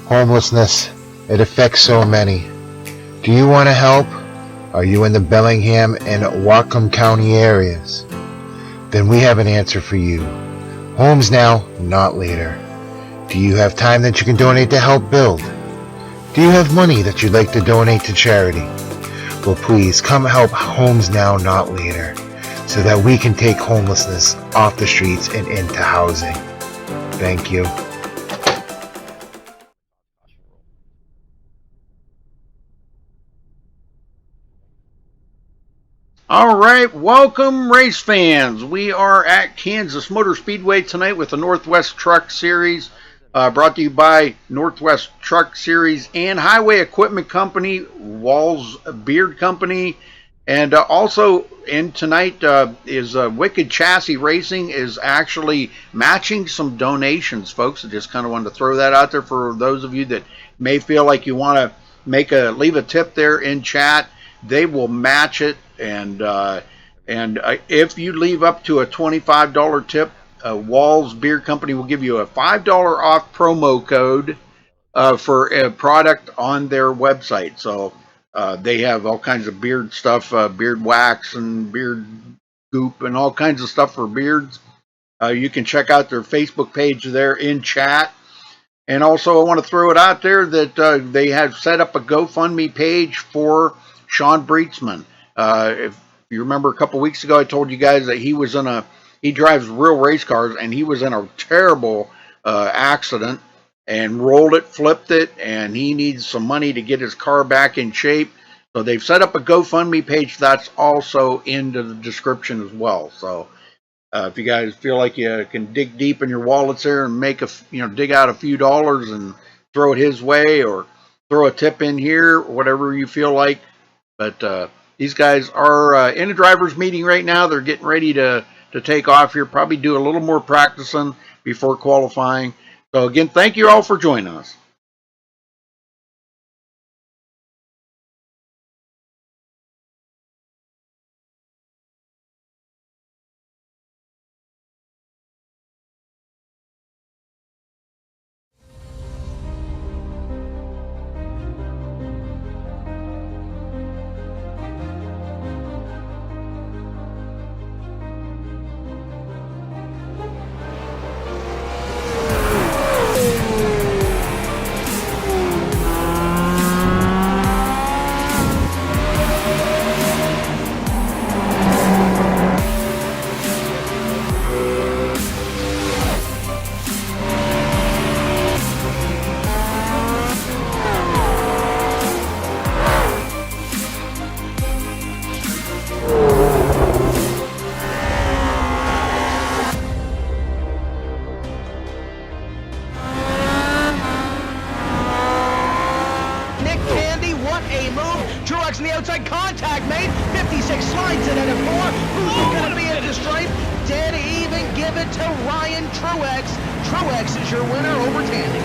Homelessness, it affects so many. Do you want to help? Are you in the Bellingham and Whatcom County areas? Then we have an answer for you. Homes now, not later. Do you have time that you can donate to help build? Do you have money that you'd like to donate to charity? Well, please come help Homes Now, Not Later, so that we can take homelessness off the streets and into housing. Thank you. All right, welcome race fans. We are at Kansas Motor Speedway tonight with the Northwest Truck Series, brought to you by Northwest Truck Series and Highway Equipment Company, Walls Beard Company, and also in tonight is Wicked Chassis Racing is actually matching some donations, folks. I just kind of wanted to throw that out there for those of you that may feel like you want to leave a tip there in chat. They will match it, and if you leave up to a $25 tip, Walls Beer Company will give you a $5 off promo code for a product on their website. So they have all kinds of beard stuff, beard wax and beard goop and all kinds of stuff for beards. You can check out their Facebook page there in chat. And also I want to throw it out there that they have set up a GoFundMe page for Sean Breetzman. If you remember a couple weeks ago, I told you guys that he drives real race cars, and he was in a terrible accident and rolled it, flipped it, and he needs some money to get his car back in shape. So they've set up a GoFundMe page that's also in the description as well. So if you guys feel like you can dig deep in your wallets there and dig out a few dollars and throw it his way, or throw a tip in here, whatever you feel like. But these guys are in a driver's meeting right now. They're getting ready to take off here, probably do a little more practicing before qualifying. So again, thank you all for joining us. Truex in the outside, contact made, 56 slides it at a 4, who's going to be at the stripe, dead even, give it to Ryan Truex. Truex is your winner over Tandy.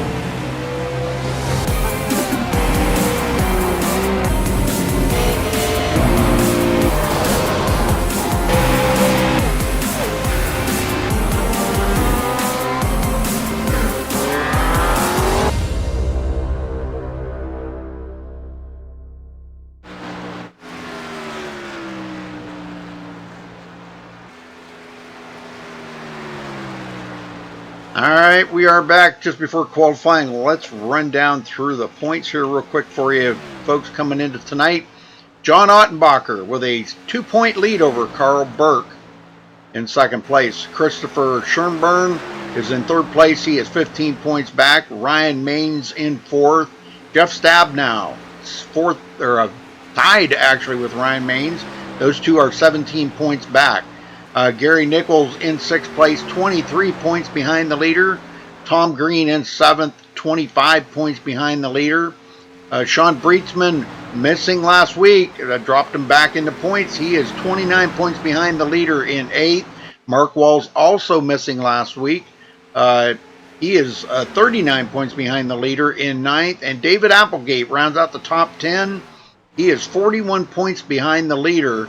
All right, we are back just before qualifying. Let's run down through the points here real quick for you folks coming into tonight. John Ottenbacher with a 2-point lead over Carl Burke in second place. Christopher Schönborn is in third place. He is 15 points back. Ryan Maines in fourth. Jeff Stabnow fourth, or tied actually with Ryan Maines. Those two are 17 points back. Gary Nichols in sixth place, 23 points behind the leader. Tom Green in seventh, 25 points behind the leader. Sean Breetzman missing last week, dropped him back into points. He is 29 points behind the leader in eighth. Mark Walls also missing last week. He is 39 points behind the leader in ninth. And David Applegate rounds out the top 10. He is 41 points behind the leader.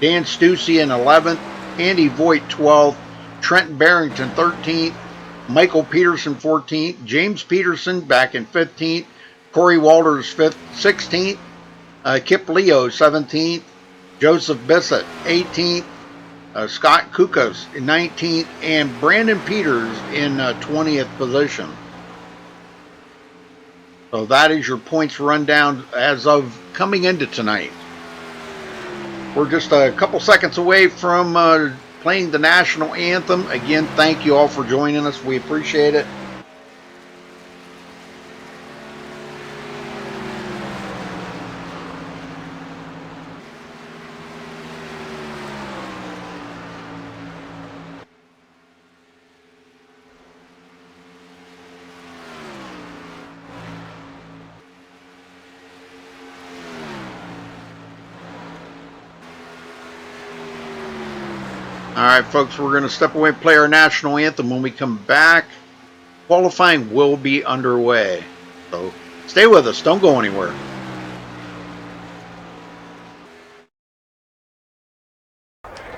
Dan Stussy in 11th. Andy Voigt 12th, Trent Barrington 13th, Michael Peterson 14th, James Peterson back in 15th, Corey Walters 16th, Kip Leo 17th, Joseph Bissett 18th, Scott Kukas 19th, and Brandon Peters in 20th position. So that is your points rundown as of coming into tonight. We're just a couple seconds away from playing the national anthem. Again, thank you all for joining us. We appreciate it. All right, folks, we're going to step away and play our national anthem. When we come back, qualifying will be underway. So stay with us. Don't go anywhere.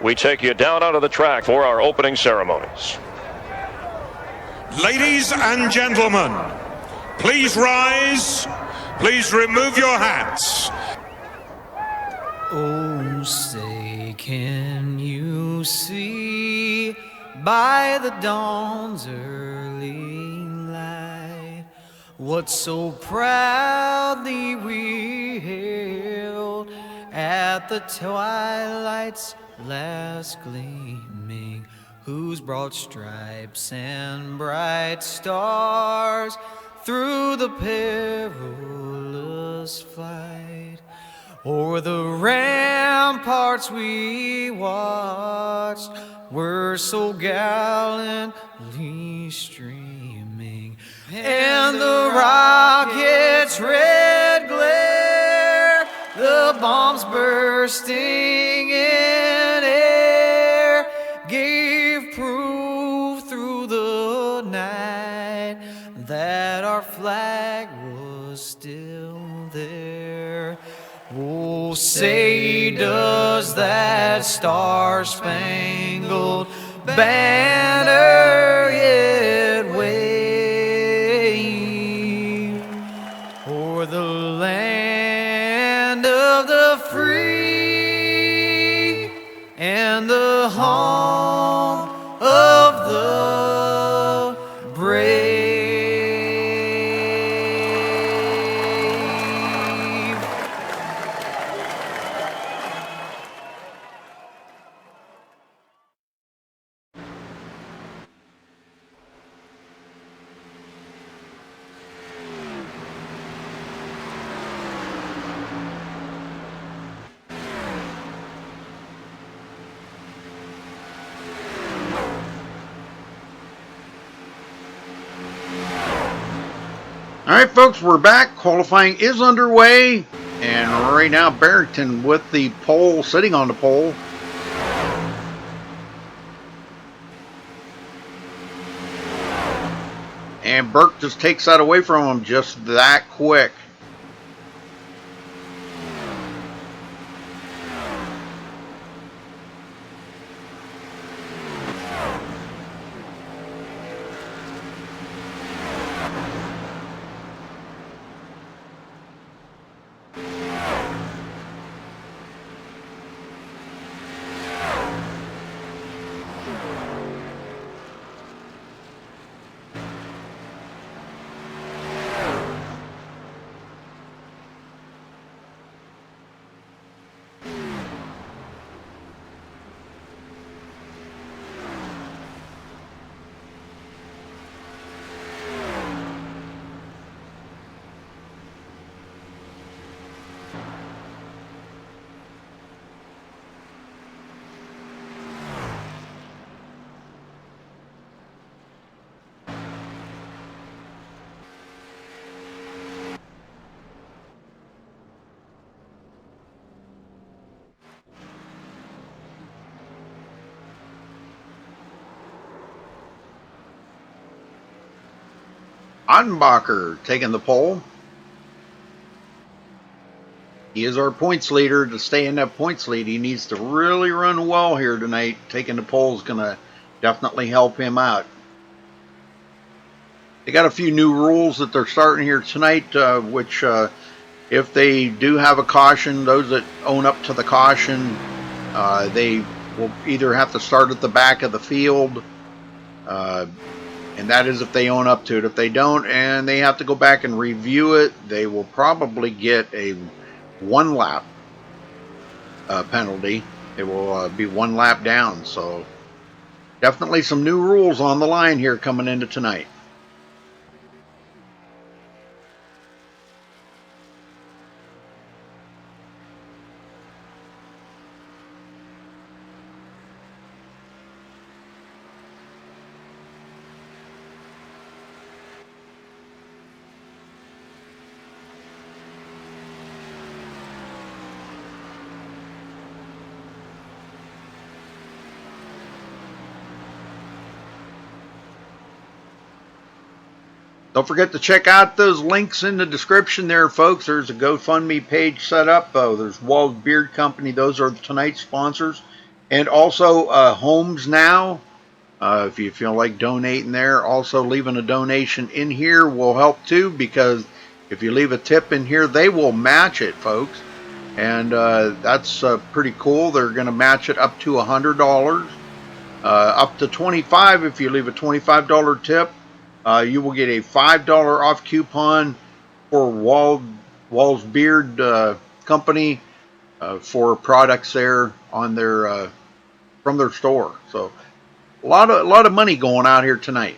We take you down onto the track for our opening ceremonies. Ladies and gentlemen, please rise. Please remove your hats. Oh, say, can you see by the dawn's early light what so proudly we hailed at the twilight's last gleaming, whose broad stripes and bright stars through the perilous flight o'er the ramparts we watched were so gallantly streaming, and the rocket's red glare, the bombs bursting in air, gave proof through the night that our flag was still there. Oh, say, does that star-spangled banner yet wave o'er the land of the free and the home of the brave? All right, folks, we're back. Qualifying is underway. And right now, Barrington with the pole, sitting on the pole. And Burke just takes that away from him just that quick. Ottenbacher taking the pole. He is our points leader. To stay in that points lead, he needs to really run well here tonight. Taking the pole is going to definitely help him out. They got a few new rules that they're starting here tonight, which if they do have a caution, those that own up to the caution, they will either have to start at the back of the field, and that is if they own up to it. If they don't and they have to go back and review it, they will probably get a 1 lap penalty. It will be 1 lap down. So definitely some new rules on the line here coming into tonight. Don't forget to check out those links in the description there, folks. There's a GoFundMe page set up. There's Wall's Beard Company. Those are tonight's sponsors. And also Homes Now. If you feel like donating there, also leaving a donation in here will help too, because if you leave a tip in here, they will match it, folks. And that's pretty cool. They're going to match it up to $100. Up to $25 if you leave a $25 tip. You will get a $5 off coupon for Wall's Beard Company for products there on their from their store. So a lot of money going out here tonight.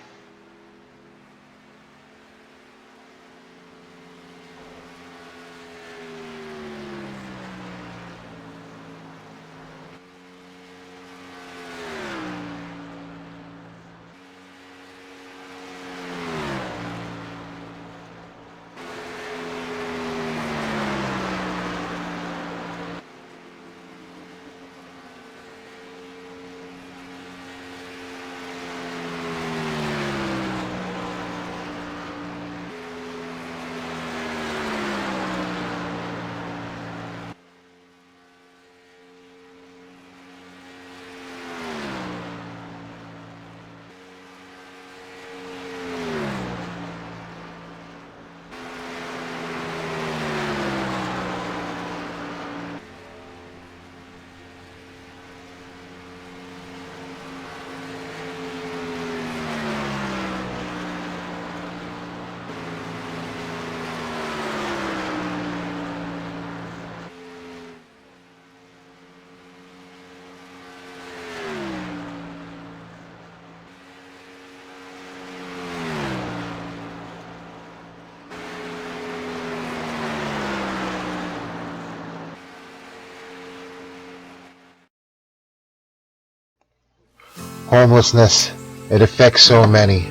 Homelessness, it affects so many.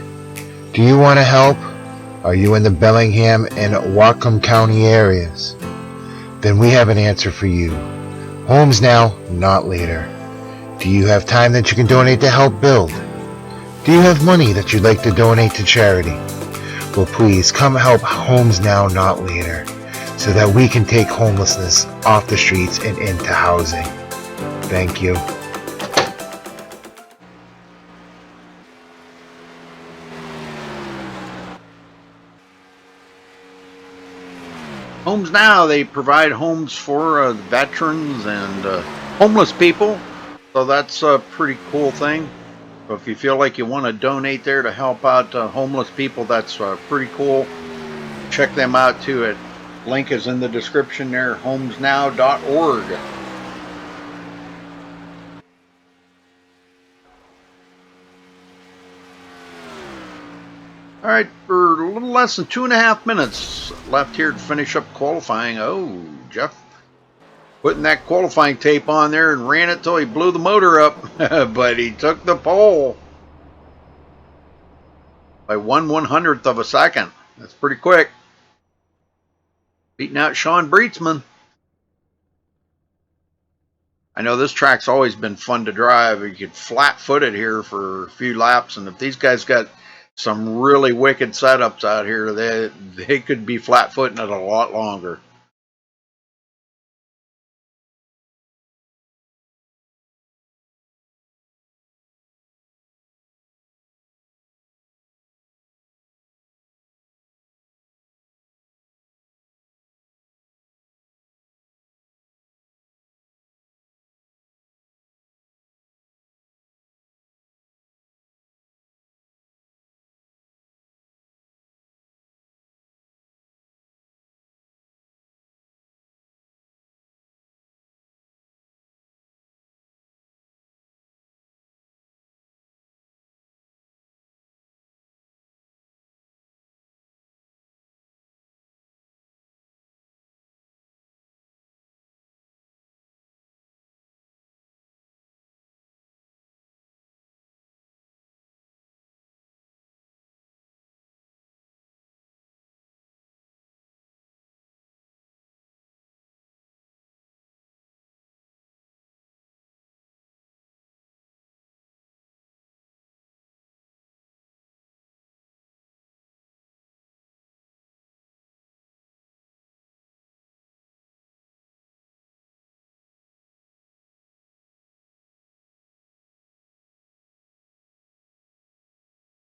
Do you want to help? Are you in the Bellingham and Whatcom County areas? Then we have an answer for you. Homes now, not later. Do you have time that you can donate to help build? Do you have money that you'd like to donate to charity? Well, please come help Homes Now, Not Later, so that we can take homelessness off the streets and into housing. Thank you. Homes Now, they provide homes for veterans and homeless people. So that's a pretty cool thing. So if you feel like you want to donate there to help out homeless people, that's pretty cool. Check them out too. Link is in the description there, homesnow.org. All right, for a little less than 2.5 minutes left here to finish up qualifying. Oh, Jeff putting that qualifying tape on there and ran it till he blew the motor up, but he took the pole by 1/100th of a second. That's pretty quick. Beating out Sean Breetzman. I know this track's always been fun to drive. You could flat-foot it here for a few laps, and if these guys got some really wicked setups out here, they could be flat-footing it a lot longer.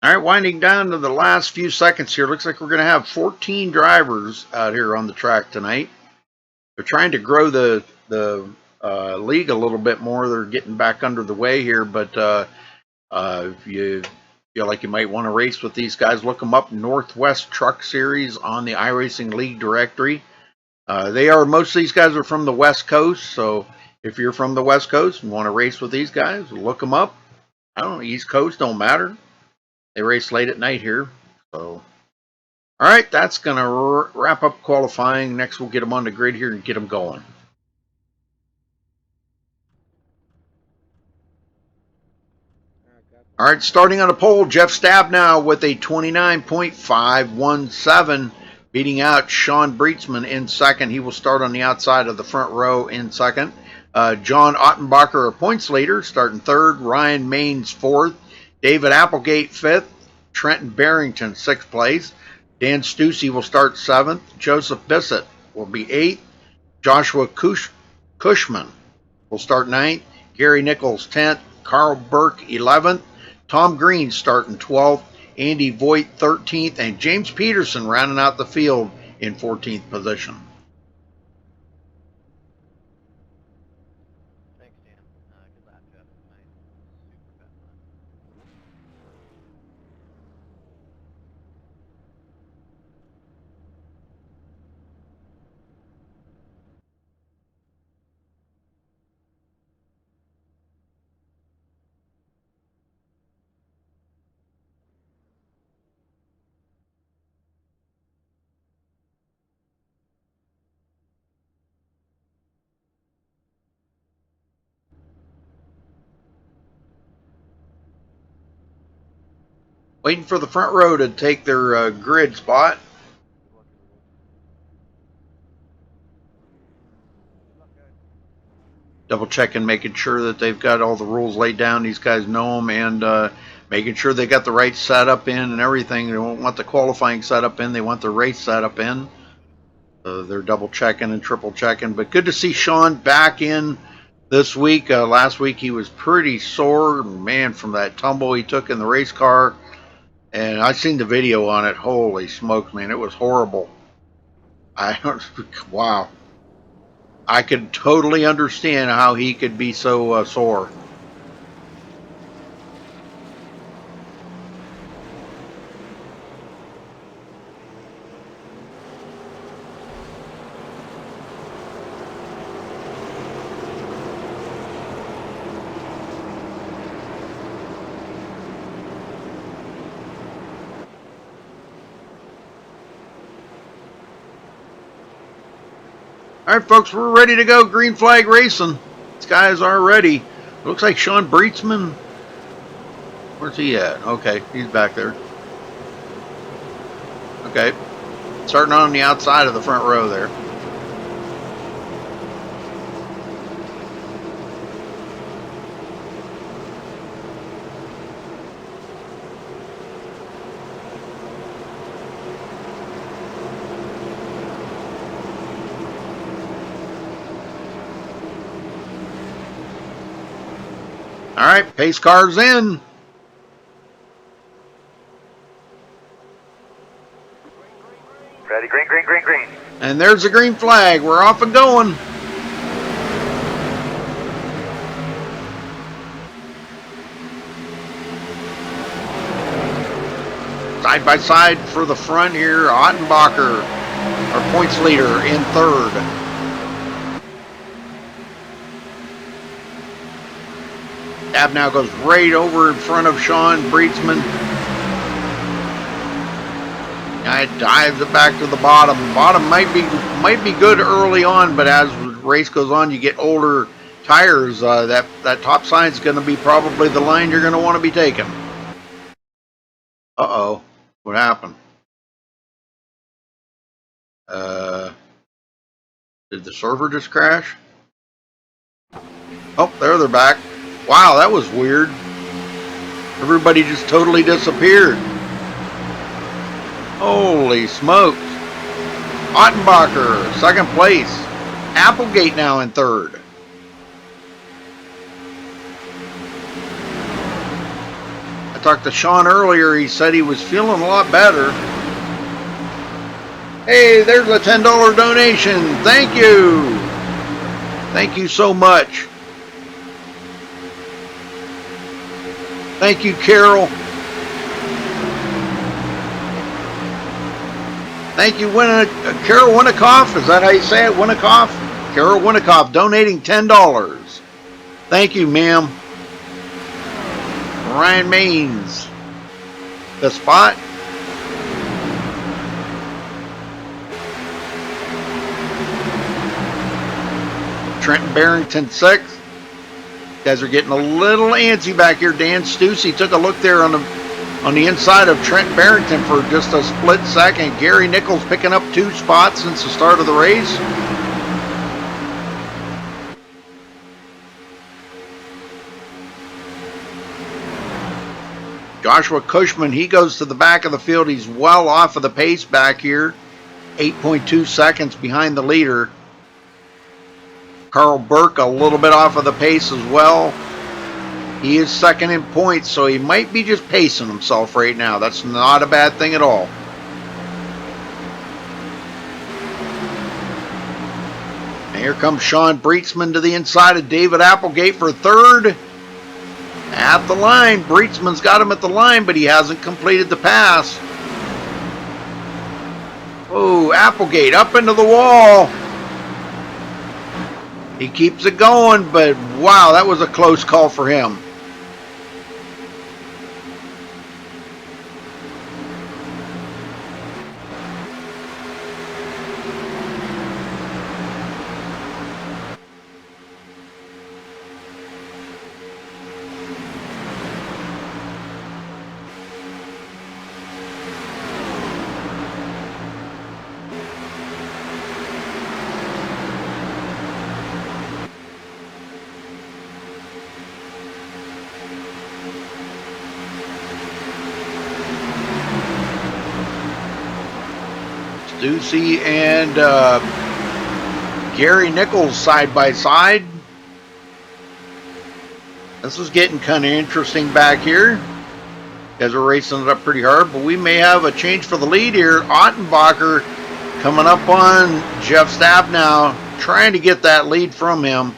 All right, winding down to the last few seconds here. Looks like we're going to have 14 drivers out here on the track tonight. They're trying to grow the league a little bit more. They're getting back under the way here, but if you feel like you might want to race with these guys, look them up. Northwest Truck Series on the iRacing League directory. Most of these guys are from the West Coast, so if you're from the West Coast and want to race with these guys, look them up. I don't know, East Coast, don't matter. They race late at night here. So, all right, that's going to wrap up qualifying. Next, we'll get them on the grid here and get them going. All right, starting on the pole, Jeff Stabnow with a 29.517, beating out Sean Breitsman in second. He will start on the outside of the front row in second. John Ottenbacher, a points leader, starting third. Ryan Maines, fourth. David Applegate, fifth. Trenton Barrington, sixth place. Dan Stussy will start seventh. Joseph Bissett will be eighth. Joshua Cushman will start ninth. Gary Nichols, 10th. Carl Burke, 11th. Tom Green starting 12th. Andy Voigt, 13th. And James Peterson rounding out the field in 14th position. Waiting for the front row to take their grid spot. Double checking, making sure that they've got all the rules laid down. These guys know them, and making sure they got the right setup in and everything. They don't want the qualifying setup in. They want the race setup in. They're double checking and triple checking. But good to see Sean back in this week. Last week he was pretty sore, man, from that tumble he took in the race car. And I seen the video on it. Holy smokes, man, it was horrible. Wow. I could totally understand how he could be so sore. All right, folks, we're ready to go. Green flag racing. These guys are ready. Looks like Sean Breitsman. Where's he at? Okay, he's back there. Okay, starting on the outside of the front row there. All right, pace car's in. Ready, green, green, green, green. And there's the green flag. We're off and going. Side by side for the front here, Ottenbacher, our points leader, in third. Tab now goes right over in front of Sean Breitsman. Guy dives it back to the bottom. Bottom might be good early on, but as the race goes on, you get older tires. That top sign is going to be probably the line you're going to want to be taking. Uh-oh. What happened? Did the server just crash? Oh, there they're back. Wow, that was weird. Everybody just totally disappeared. Holy smokes. Ottenbacher, second place. Applegate now in third. talked to Sean earlier. He said he was feeling a lot better. Hey, there's a $10 donation. Thank you. Thank you so much. Thank you, Carol. Thank you, Carol Winnikoff. Is that how you say it? Winnikoff? Carol Winnikoff donating $10. Thank you, ma'am. Ryan Maines. The spot. Trenton Barrington 6. Guys are getting a little antsy back here. Dan Stussy took a look there on the inside of Trent Barrington for just a split second. Gary Nichols picking up 2 spots since the start of the race. Joshua Cushman, he goes to the back of the field. He's well off of the pace back here. 8.2 seconds behind the leader. Carl Burke a little bit off of the pace as well. He is second in points, so he might be just pacing himself right now. That's not a bad thing at all. And here comes Sean Breitsman to the inside of David Applegate for third. At the line. Breitsman's got him at the line, but he hasn't completed the pass. Oh, Applegate up into the wall. He keeps it going, but wow, that was a close call for him. Stussy and Gary Nichols side by side. This is getting kind of interesting back here. Guys are racing it up pretty hard, but we may have a change for the lead here. Ottenbacher coming up on Jeff Stapp now, trying to get that lead from him.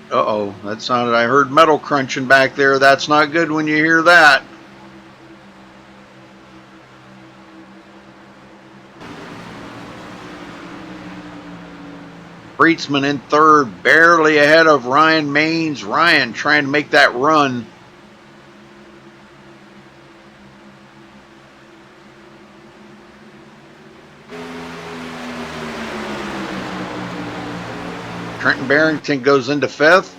Well, that sounded, I heard metal crunching back there. That's not good when you hear that. Breitsman in third, barely ahead of Ryan Maines. Ryan trying to make that run. Trenton Barrington goes into fifth.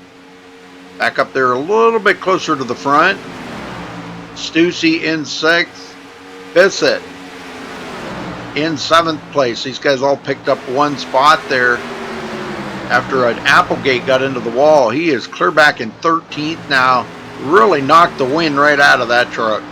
Back up there a little bit closer to the front. Stussy in sixth. Bissett in seventh place. These guys all picked up one spot there after an Applegate got into the wall. He is clear back in 13th now. Really knocked the wind right out of that truck.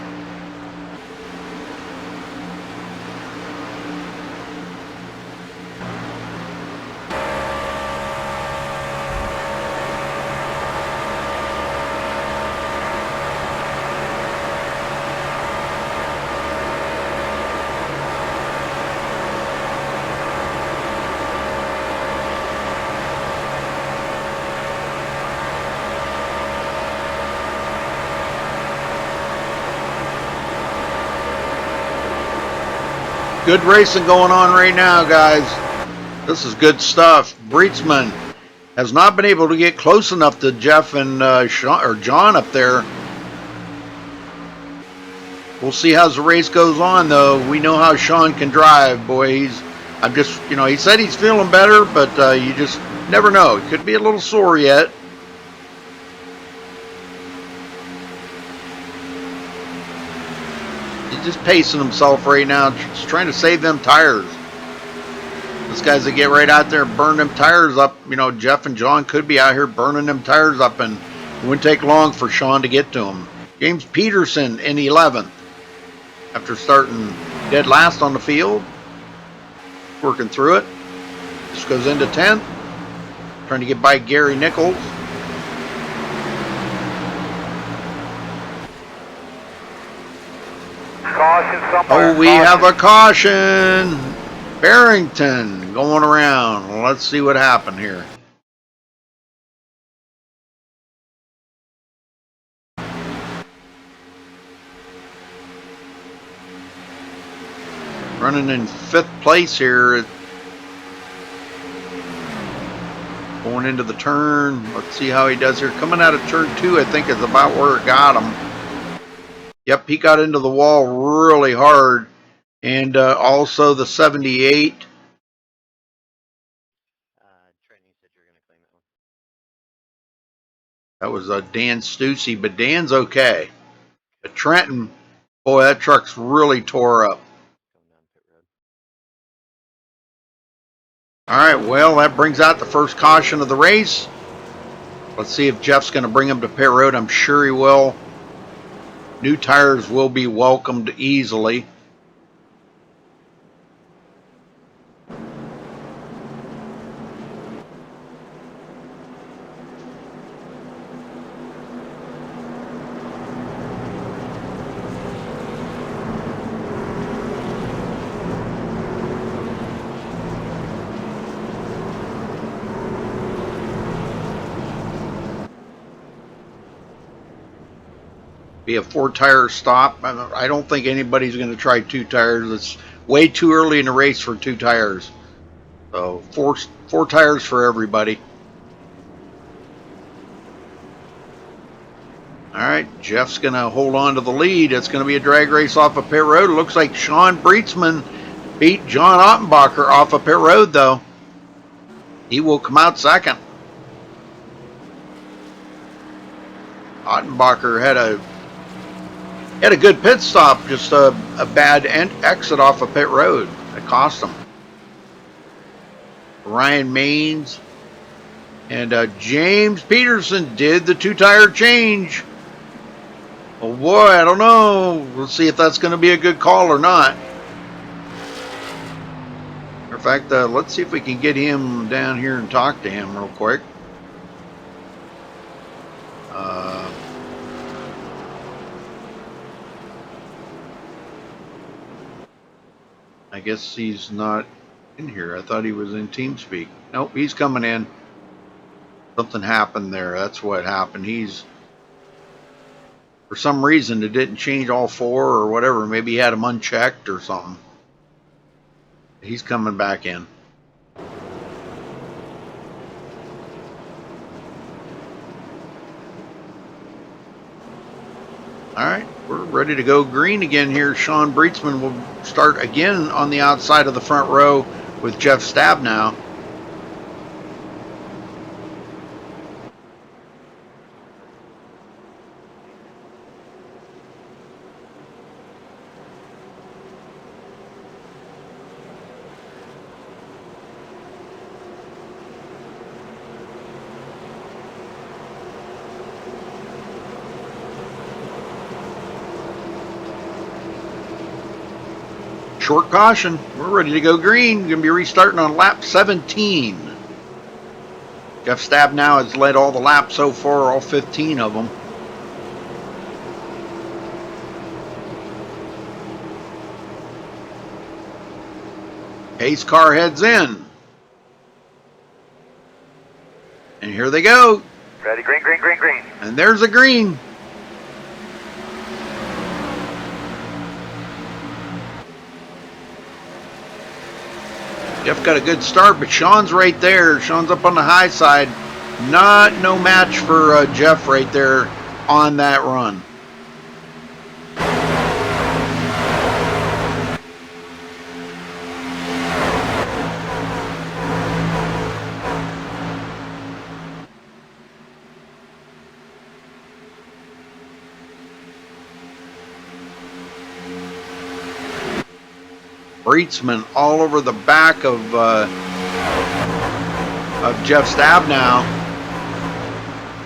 Good racing going on right now, guys. This is good stuff. Breitsman has not been able to get close enough to Jeff and John up there. We'll see how the race goes on, though. We know how Sean can drive, boy. He said he's feeling better, but you just never know. He could be a little sore yet. Just pacing himself right now, just trying to save them tires. Those guys that get right out there and burn them tires up, Jeff and John could be out here burning them tires up, and it wouldn't take long for Sean to get to them. James Peterson in 11th. After starting dead last on the field. Working through it. Just goes into 10th. Trying to get by Gary Nichols. Caution somewhere. Oh, we have a caution. Barrington going around. Well, let's see what happened here. Running in 5th place here. Going into the turn. Let's see how he does here. Coming out of turn 2, I think is about where it got him. Yep, he got into the wall really hard. And also the 78. That was Dan Stussy, but Dan's okay. But Trenton, boy, that truck's really tore up. All right, well, that brings out the first caution of the race. Let's see if Jeff's going to bring him to pit road. I'm sure he will. New tires will be welcomed easily. Be a 4-tire stop. I don't think anybody's going to try 2 tires. It's way too early in the race for 2 tires. So four tires for everybody. All right, Jeff's going to hold on to the lead. It's going to be a drag race off of pit road. It looks like Sean Breitsman beat John Ottenbacher off of pit road, though. He will come out second. Ottenbacher had a good pit stop, just a bad exit off of pit road. It cost him. Ryan Maines and James Peterson did the 2-tire change. Oh boy, I don't know. We'll see if that's going to be a good call or not. Matter of fact, let's see if we can get him down here and talk to him real quick. I guess he's not in here. I thought he was in TeamSpeak. Nope, he's coming in. Something happened there. That's what happened. For some reason, it didn't change all 4 or whatever. Maybe he had them unchecked or something. He's coming back in. All right, we're ready to go green again here. Sean Breitsman will start again on the outside of the front row with Jeff Stabnow. Short caution. We're ready to go green. Going to be restarting on lap 17. Jeff Stabnow has led all the laps so far, all 15 of them. Pace car heads in. And here they go. Ready, green, green, green, green. And there's a green. Jeff got a good start, but Sean's right there. Sean's up on the high side. No match for Jeff right there on that run. Breitsman all over the back of Jeff Stabnow.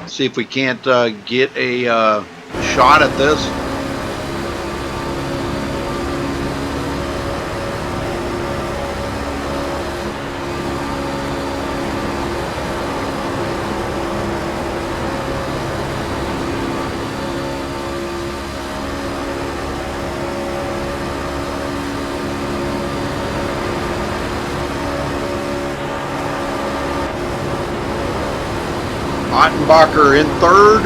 See if we can't get a shot at this. Ottenbacher in third.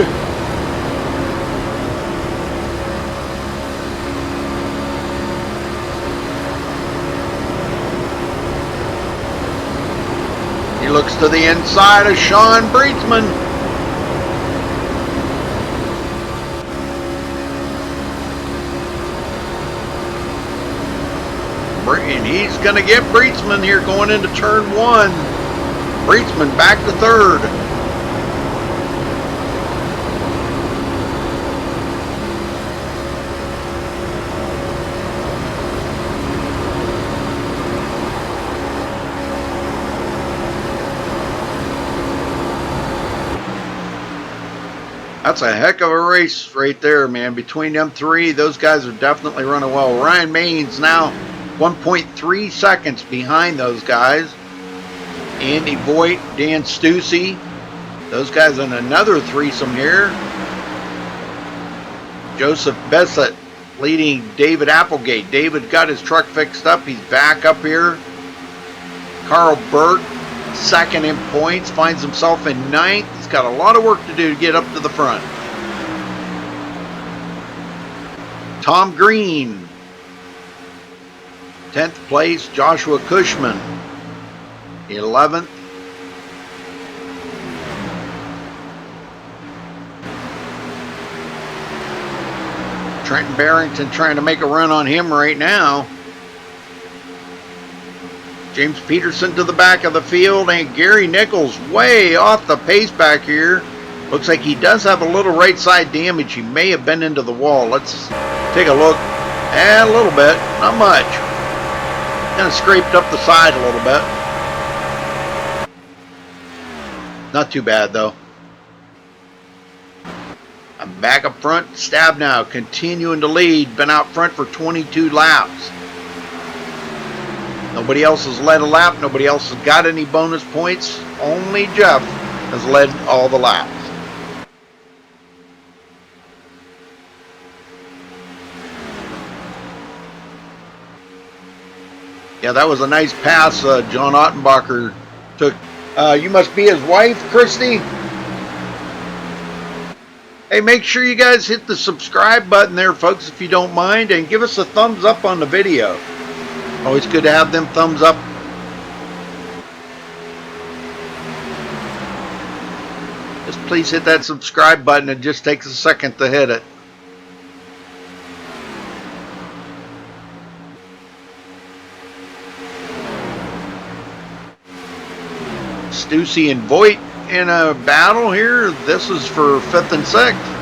He looks to the inside of Sean Breetzman. And he's going to get Breetzman here going into turn one. Breetzman back to third. That's a heck of a race right there, man. Between them three, those guys are definitely running well. Ryan Main's now 1.3 seconds behind those guys. Andy Voigt, Dan Stussy. Those guys in another threesome here. Joseph Bessett leading David Applegate. David got his truck fixed up. He's back up here. Carl Burt, second in points, finds himself in ninth. He's got a lot of work to do to get up to the front. Tom Green, 10th place. Joshua Cushman, 11th. Trenton Barrington trying to make a run on him right now. James Peterson to the back of the field, and Gary Nichols way off the pace back here. Looks like he does have a little right side damage. He may have been into the wall. Let's take a look. A little bit, not much. Kind of scraped up the side a little bit. Not too bad though. I'm back up front. Stabnow continuing to lead. Been out front for 22 laps. Nobody else has led a lap. Nobody else has got any bonus points. Only Jeff has led all the laps. Yeah, that was a nice pass John Ottenbacher took. You must be his wife, Christy? Hey, make sure you guys hit the subscribe button there, folks, if you don't mind, and give us a thumbs up on the video. Always good to have them thumbs up. Just please hit that subscribe button. It just takes a second to hit it. Stussy and Voigt in a battle here. This is for 5th and 6th.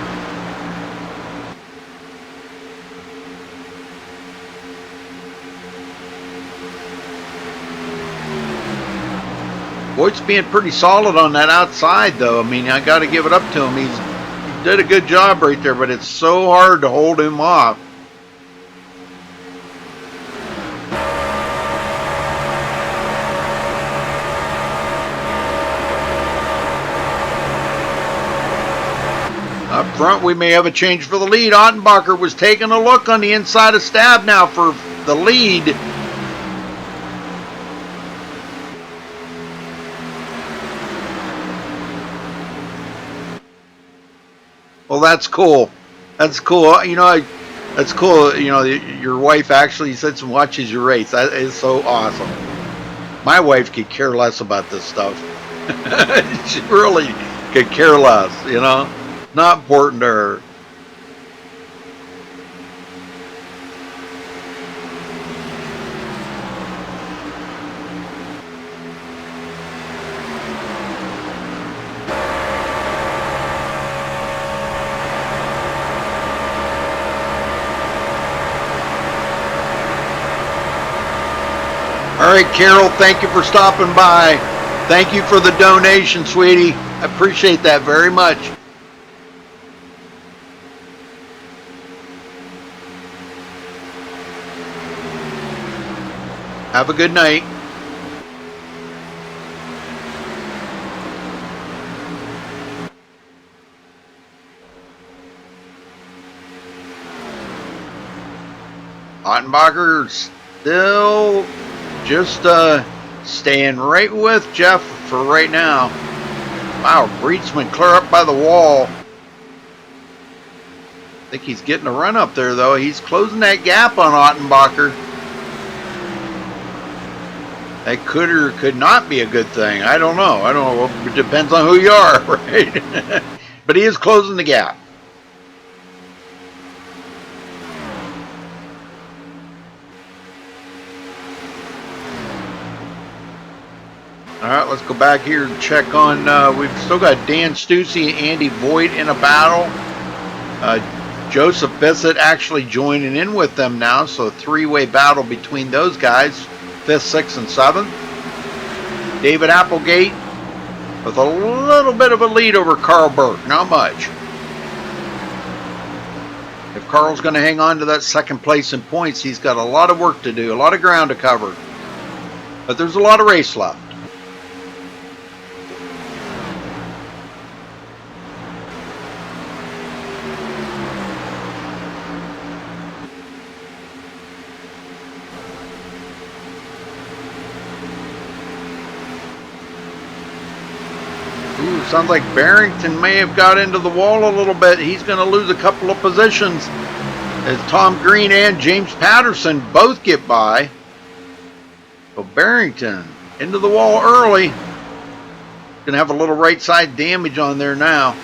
Voigt's being pretty solid on that outside, though. I mean, I got to give it up to him. He did a good job right there, but it's so hard to hold him off. Up front, we may have a change for the lead. Ottenbacher was taking a look on the inside of Stabnow for the lead. Well, that's cool. That's cool. You know, that's cool. You know, your wife actually sits and watches your race. That is so awesome. My wife could care less about this stuff. She really could care less, you know. Not important to her. All right, Carol, thank you for stopping by. Thank you for the donation, sweetie. I appreciate that very much. Have a good night. Ottenbacher still just staying right with Jeff for right now. Wow, Breetzman clear up by the wall. I think he's getting a run up there, though. He's closing that gap on Ottenbacher. That could or could not be a good thing. I don't know. I don't know. It depends on who you are, right? But he is closing the gap. All right, let's go back here and check on. We've still got Dan Stussy and Andy Voigt in a battle. Joseph Bissett actually joining in with them now, so a three-way battle between those guys, 5th, 6th, and 7th. David Applegate with a little bit of a lead over Carl Burke, not much. If Carl's going to hang on to that second place in points, he's got a lot of work to do, a lot of ground to cover. But there's a lot of race left. Ooh, sounds like Barrington may have got into the wall a little bit. He's going to lose a couple of positions as Tom Green and James Patterson both get by. So Barrington into the wall early. Going to have a little right side damage on there now.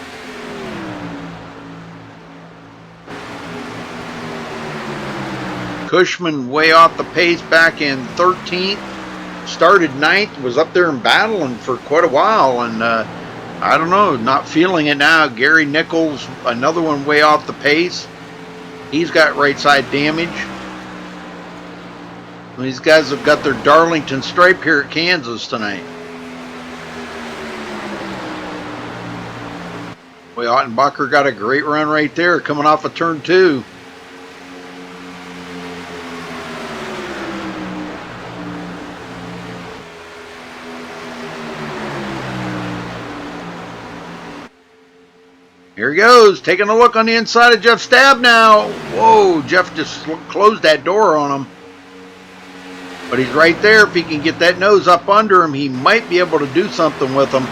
Cushman way off the pace back in 13th. Started 9th, was up there and battling for quite a while, and I don't know, not feeling it now. Gary Nichols, another one way off the pace. He's got right side damage. These guys have got their Darlington stripe here at Kansas tonight. Boy, Ottenbacher got a great run right there coming off of turn 2. Here he goes, taking a look on the inside of Jeff Stab now. Whoa, Jeff just closed that door on him. But he's right there. If he can get that nose up under him, he might be able to do something with him.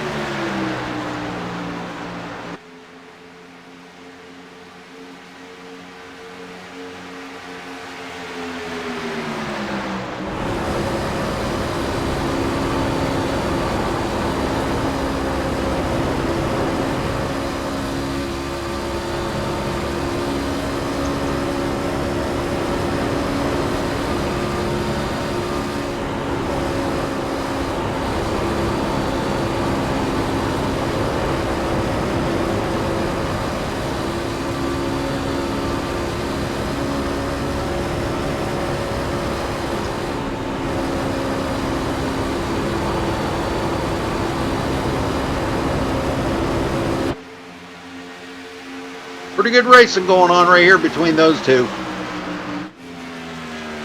Pretty good racing going on right here between those two.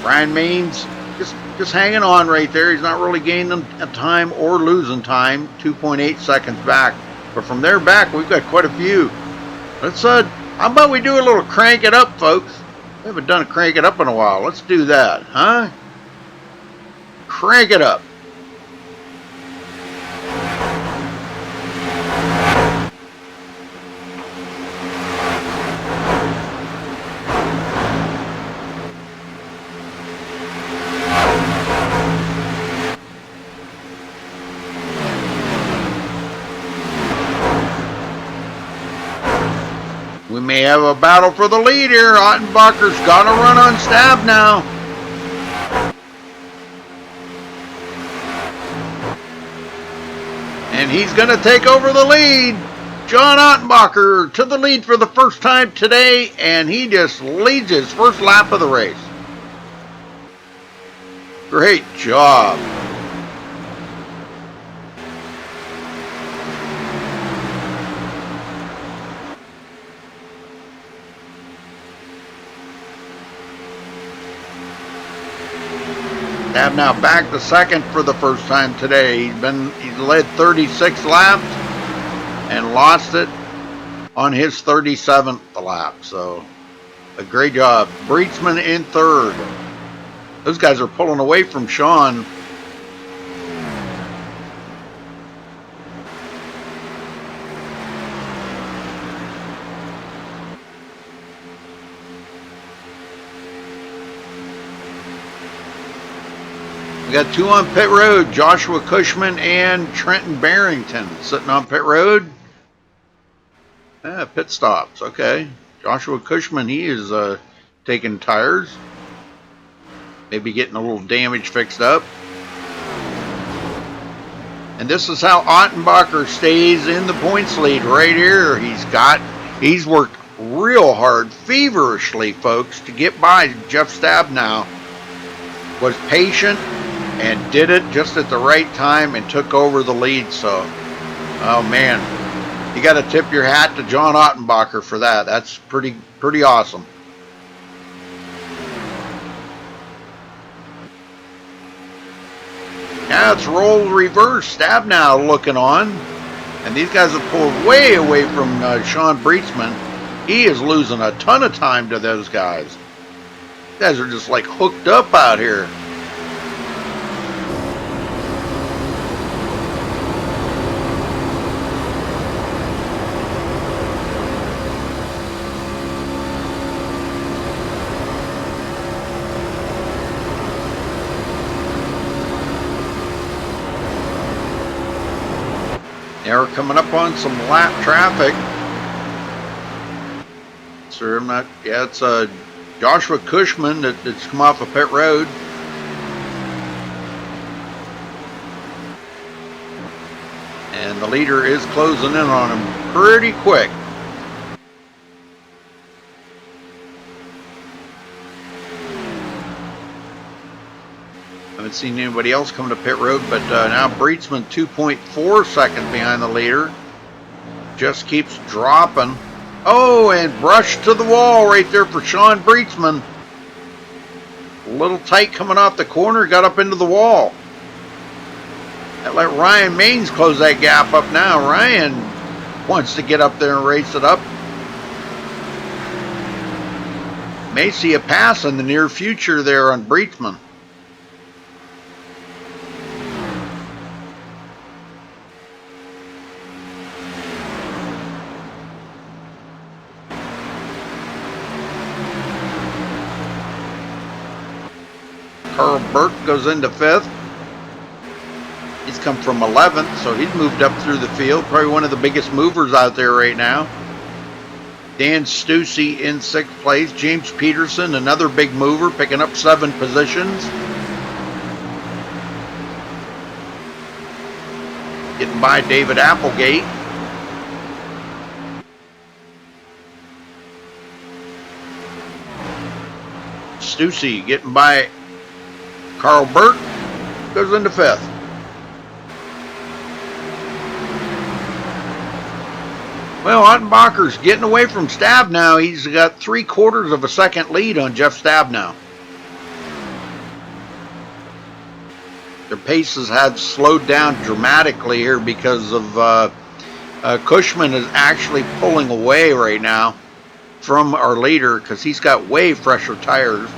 Brian Maines just hanging on right there. He's not really gaining time or losing time. 2.8 seconds back. But from there back, we've got quite a few. Let's how about we do a little crank it up, folks? We haven't done a crank it up in a while. Let's do that, huh? Crank it up. We may have a battle for the lead here. Ottenbacher's got to run on Stab now. And he's going to take over the lead. John Ottenbacher to the lead for the first time today, and he just leads his first lap of the race. Great job. Now back to second for the first time today. He's led 36 laps and lost it on his 37th lap. So a great job. Breetzman in third. Those guys are pulling away from Sean. We got two on pit road, Joshua Cushman and Trenton Barrington sitting on pit road. Pit stops, okay. Joshua Cushman, he is taking tires. Maybe getting a little damage fixed up. And this is how Ottenbacher stays in the points lead right here. He's worked real hard, feverishly, folks, to get by Jeff Stabnow. Was patient and did it just at the right time and took over the lead. So, oh man, you got to tip your hat to John Ottenbacher for that. That's pretty awesome. Now it's role reverse. Stabnow looking on, and these guys have pulled way away from Sean Breetzman. He is losing a ton of time to those guys. These guys are just like hooked up out here. Now we're coming up on some lap traffic. So I'm not, yeah, it's Joshua Cushman that's come off of pit road. And the leader is closing in on him pretty quick. Haven't seen anybody else come to pit road, but now Breetzman 2.4 seconds behind the leader. Just keeps dropping. Oh, and brushed to the wall right there for Sean Breetzman. A little tight coming off the corner, got up into the wall. That let Ryan Maines close that gap up now. Ryan wants to get up there and race it up. May see a pass in the near future there on Breetzman. Carl Burke goes into 5th. He's come from 11th, so he's moved up through the field. Probably one of the biggest movers out there right now. Dan Stussy in 6th place. James Peterson, another big mover, picking up 7 positions. Getting by David Applegate. Stussy getting by Carl Burke, goes into 5th. Well, Ottenbacher's getting away from Stabnow. He's got 3/4 of a second lead on Jeff Stabnow. Their paces had slowed down dramatically here because of Cushman is actually pulling away right now from our leader because he's got way fresher tires.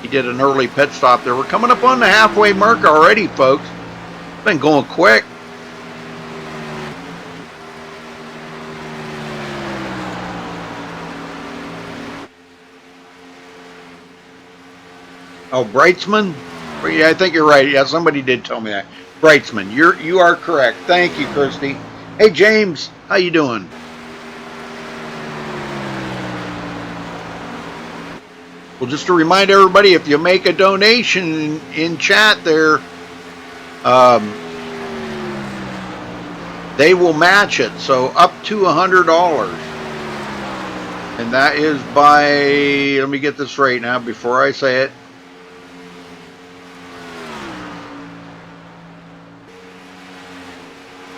He did an early pit stop there. We're coming up on the halfway mark already, folks. It's been going quick. Oh, Breetzman? Yeah, I think you're right. Yeah, somebody did tell me that. Breetzman, you are correct. Thank you, Christy. Hey, James, how you doing? Well, just to remind everybody, if you make a donation in chat there, they will match it. So up to $100. And that is by, let me get this right now before I say it.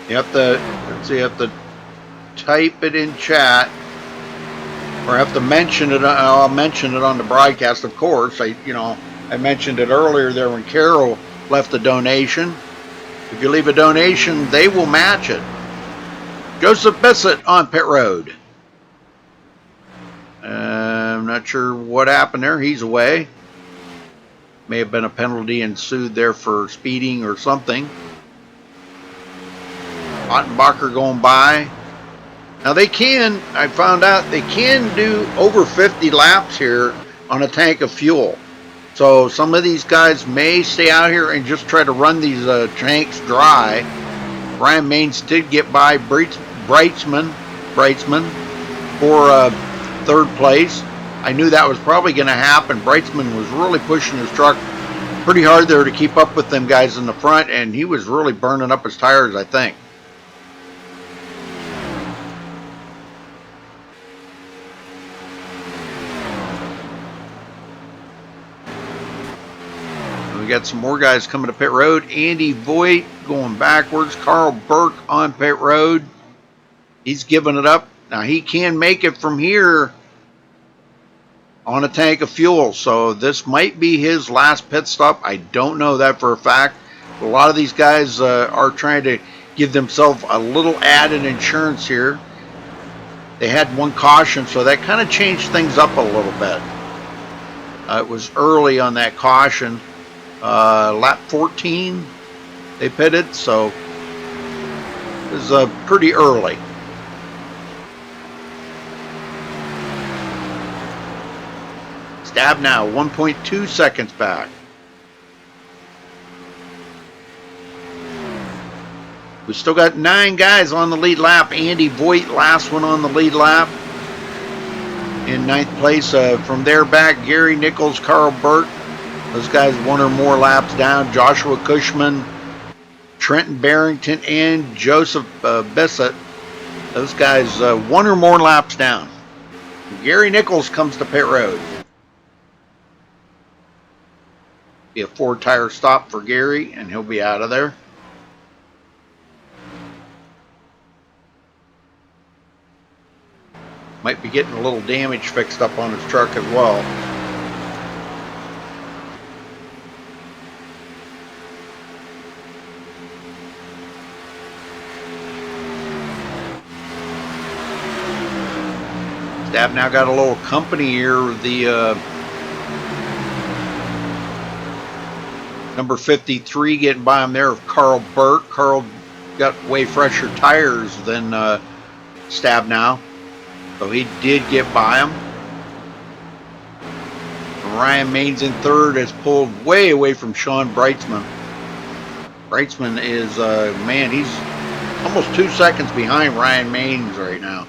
You have to, let's see, you have to type it in chat. Or have to mention it. I'll mention it on the broadcast, of course. You know, I mentioned it earlier there when Carol left a donation. If you leave a donation, they will match it. Joseph Bissett on pit road. I'm not sure what happened there. He's away. May have been a penalty ensued there for speeding or something. Ottenbacher going by. Now they can, I found out, they can do over 50 laps here on a tank of fuel. So some of these guys may stay out here and just try to run these tanks dry. Ryan Maines did get by Brightsman for third place. I knew that was probably going to happen. Brightsman was really pushing his truck pretty hard there to keep up with them guys in the front, and he was really burning up his tires, I think. We got some more guys coming to pit road. Andy Voigt going backwards. Carl Burke on pit road. He's giving it up. Now he can make it from here on a tank of fuel. So this might be his last pit stop. I don't know that for a fact. A lot of these guys are trying to give themselves a little added insurance here. They had one caution, so that kind of changed things up a little bit. It was early on that caution. Lap 14 they pitted, so it was pretty early. Stab now 1.2 seconds back. We still got 9 guys on the lead lap. Andy Voigt, last one on the lead lap, in 9th place. From there back, Gary Nichols, Carl Burke. Those guys 1 or more laps down. Joshua Cushman, Trenton Barrington, and Joseph Bissett. Those guys 1 or more laps down. Gary Nichols comes to pit road. Be a 4-tire stop for Gary, and he'll be out of there. Might be getting a little damage fixed up on his truck as well. Stab now got a little company here. The number 53 getting by him there of Carl Burke. Carl got way fresher tires than Stab now, so he did get by him. Ryan Maines in third has pulled way away from Sean Brightsman. Brightsman is, man, he's almost 2 seconds behind Ryan Maines right now.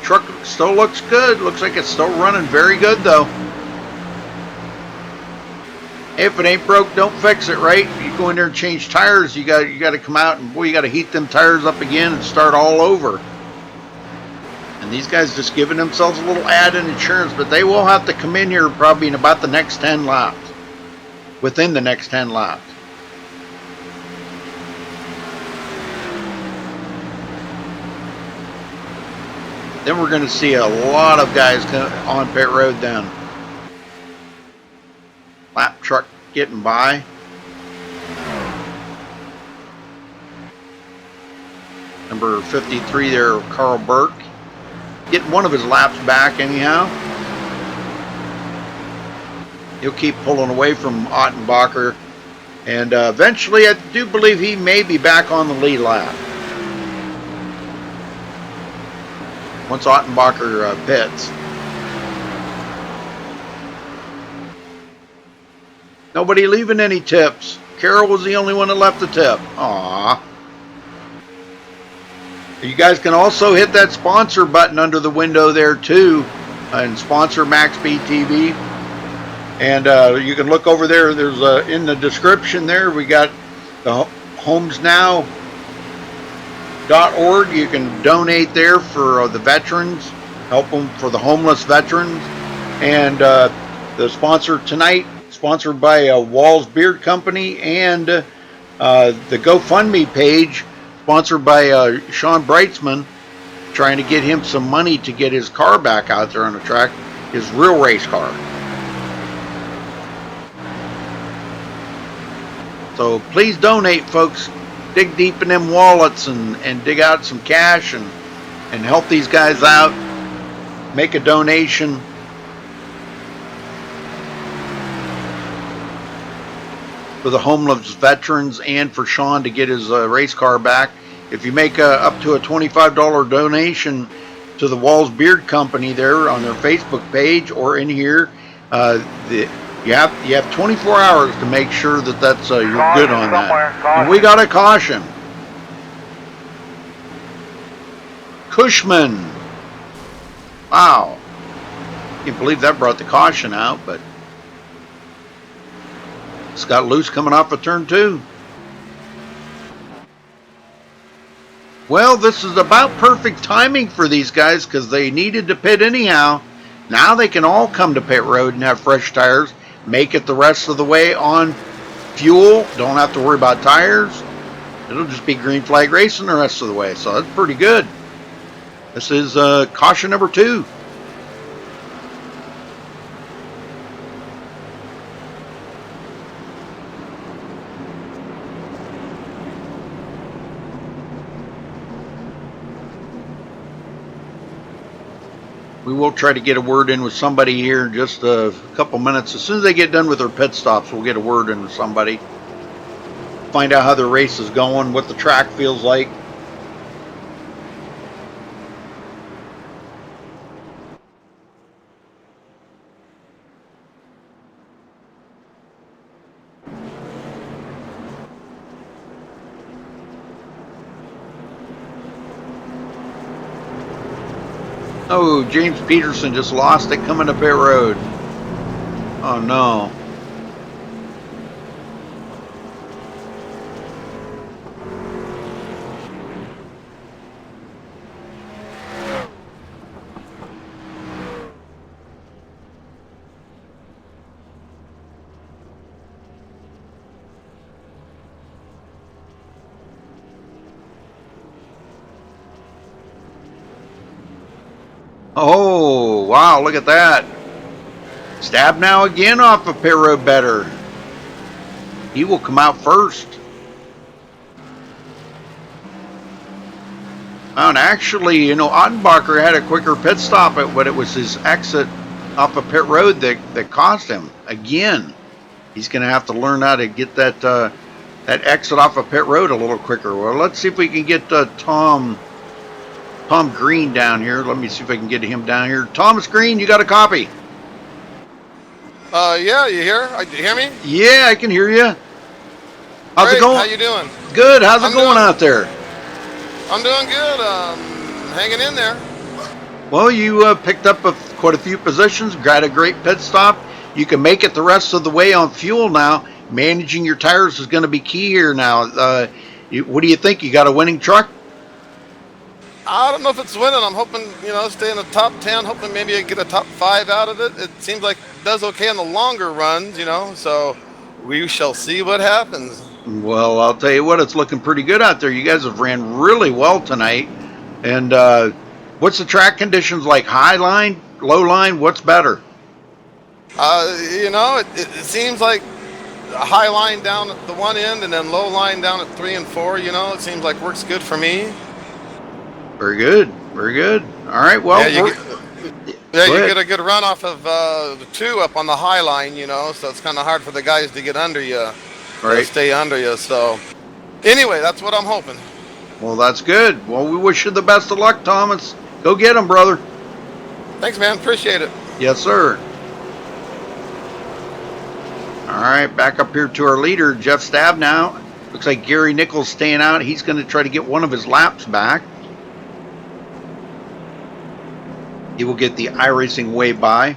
Truck still looks good. Looks like it's still running very good though. If it ain't broke, don't fix it, right? You go in there and change tires, you got to come out and boy, you got to heat them tires up again and start all over. And these guys just giving themselves a little added insurance, but they will have to come in here probably in about the next 10 laps. Within the next 10 laps. Then we're going to see a lot of guys on pit road then. Lap truck getting by. Number 53 there, Carl Burke. Getting one of his laps back anyhow. He'll keep pulling away from Ottenbacher. And eventually I do believe he may be back on the lead lap. Once Ottenbacher pits. Nobody leaving any tips. Carol was the only one that left the tip. Aww. You guys can also hit that sponsor button under the window there too, and sponsor MaxSpeedTV. And you can look over there. There's in the description there. We got the HomesNow.org. You can donate there for the veterans, help them for the homeless veterans. And the sponsor tonight, sponsored by Wall's Beard Company, and the GoFundMe page, sponsored by Sean Brightsman, trying to get him some money to get his car back out there on the track. his real race car. So please donate, folks. Dig deep in them wallets and dig out some cash and help these guys out. Make a donation. For the homeless veterans and for Sean to get his race car back. If you make up to a $25 donation to the Walls Beard Company there on their Facebook page or in here, you have 24 hours to make sure that that's you're good on that. And we got a caution. Cushman. Wow. Can't believe that brought the caution out, but it's got loose coming off of turn 2. Well, this is about perfect timing for these guys because they needed to pit anyhow. Now they can all come to pit road and have fresh tires. Make it the rest of the way on fuel. Don't have to worry about tires. It'll just be green flag racing the rest of the way. So that's pretty good. This is caution number 2. We will try to get a word in with somebody here in just a couple minutes. As soon as they get done with their pit stops, we'll get a word in with somebody. Find out how their race is going, what the track feels like. Oh, James Peterson just lost it coming to pit road. Oh no. Oh, wow, look at that. Stab now again off of pit road better. He will come out first. And actually, you know, Ottenbacher had a quicker pit stop, but it was his exit off of pit road that cost him. Again, he's going to have to learn how to get that that exit off of pit road a little quicker. Well, let's see if we can get Tom Green down here. Let me see if I can get him down here. Thomas Green, you got a copy? Yeah, you hear? You hear me? Yeah, I can hear you. How's Great. it going? How you doing? Good. How's it going out there? I'm doing good. Hanging in there. Well, you picked up quite a few positions, got a great pit stop. You can make it the rest of the way on fuel now. Managing your tires is going to be key here now. What do you think? You got a winning truck? I don't know if it's winning. I'm hoping, stay in the top 10, hoping maybe I get a top 5 out of it. It seems like it does okay on the longer runs, so we shall see what happens. Well, I'll tell you what, it's looking pretty good out there. You guys have ran really well tonight. And what's the track conditions like? High line, low line? What's better? It seems like a high line down at the one end and then low line down at 3 and 4, it seems like works good for me. Very good. Very good. All right, well. Yeah, you get a good run off of the 2 up on the high line, so it's kind of hard for the guys to get under you, right. Stay under you. So anyway, that's what I'm hoping. Well, that's good. Well, we wish you the best of luck, Thomas. Go get him, brother. Thanks, man. Appreciate it. Yes, sir. All right, back up here to our leader, Jeff Stab now. Looks like Gary Nichols staying out. He's going to try to get one of his laps back. He will get the iRacing way by.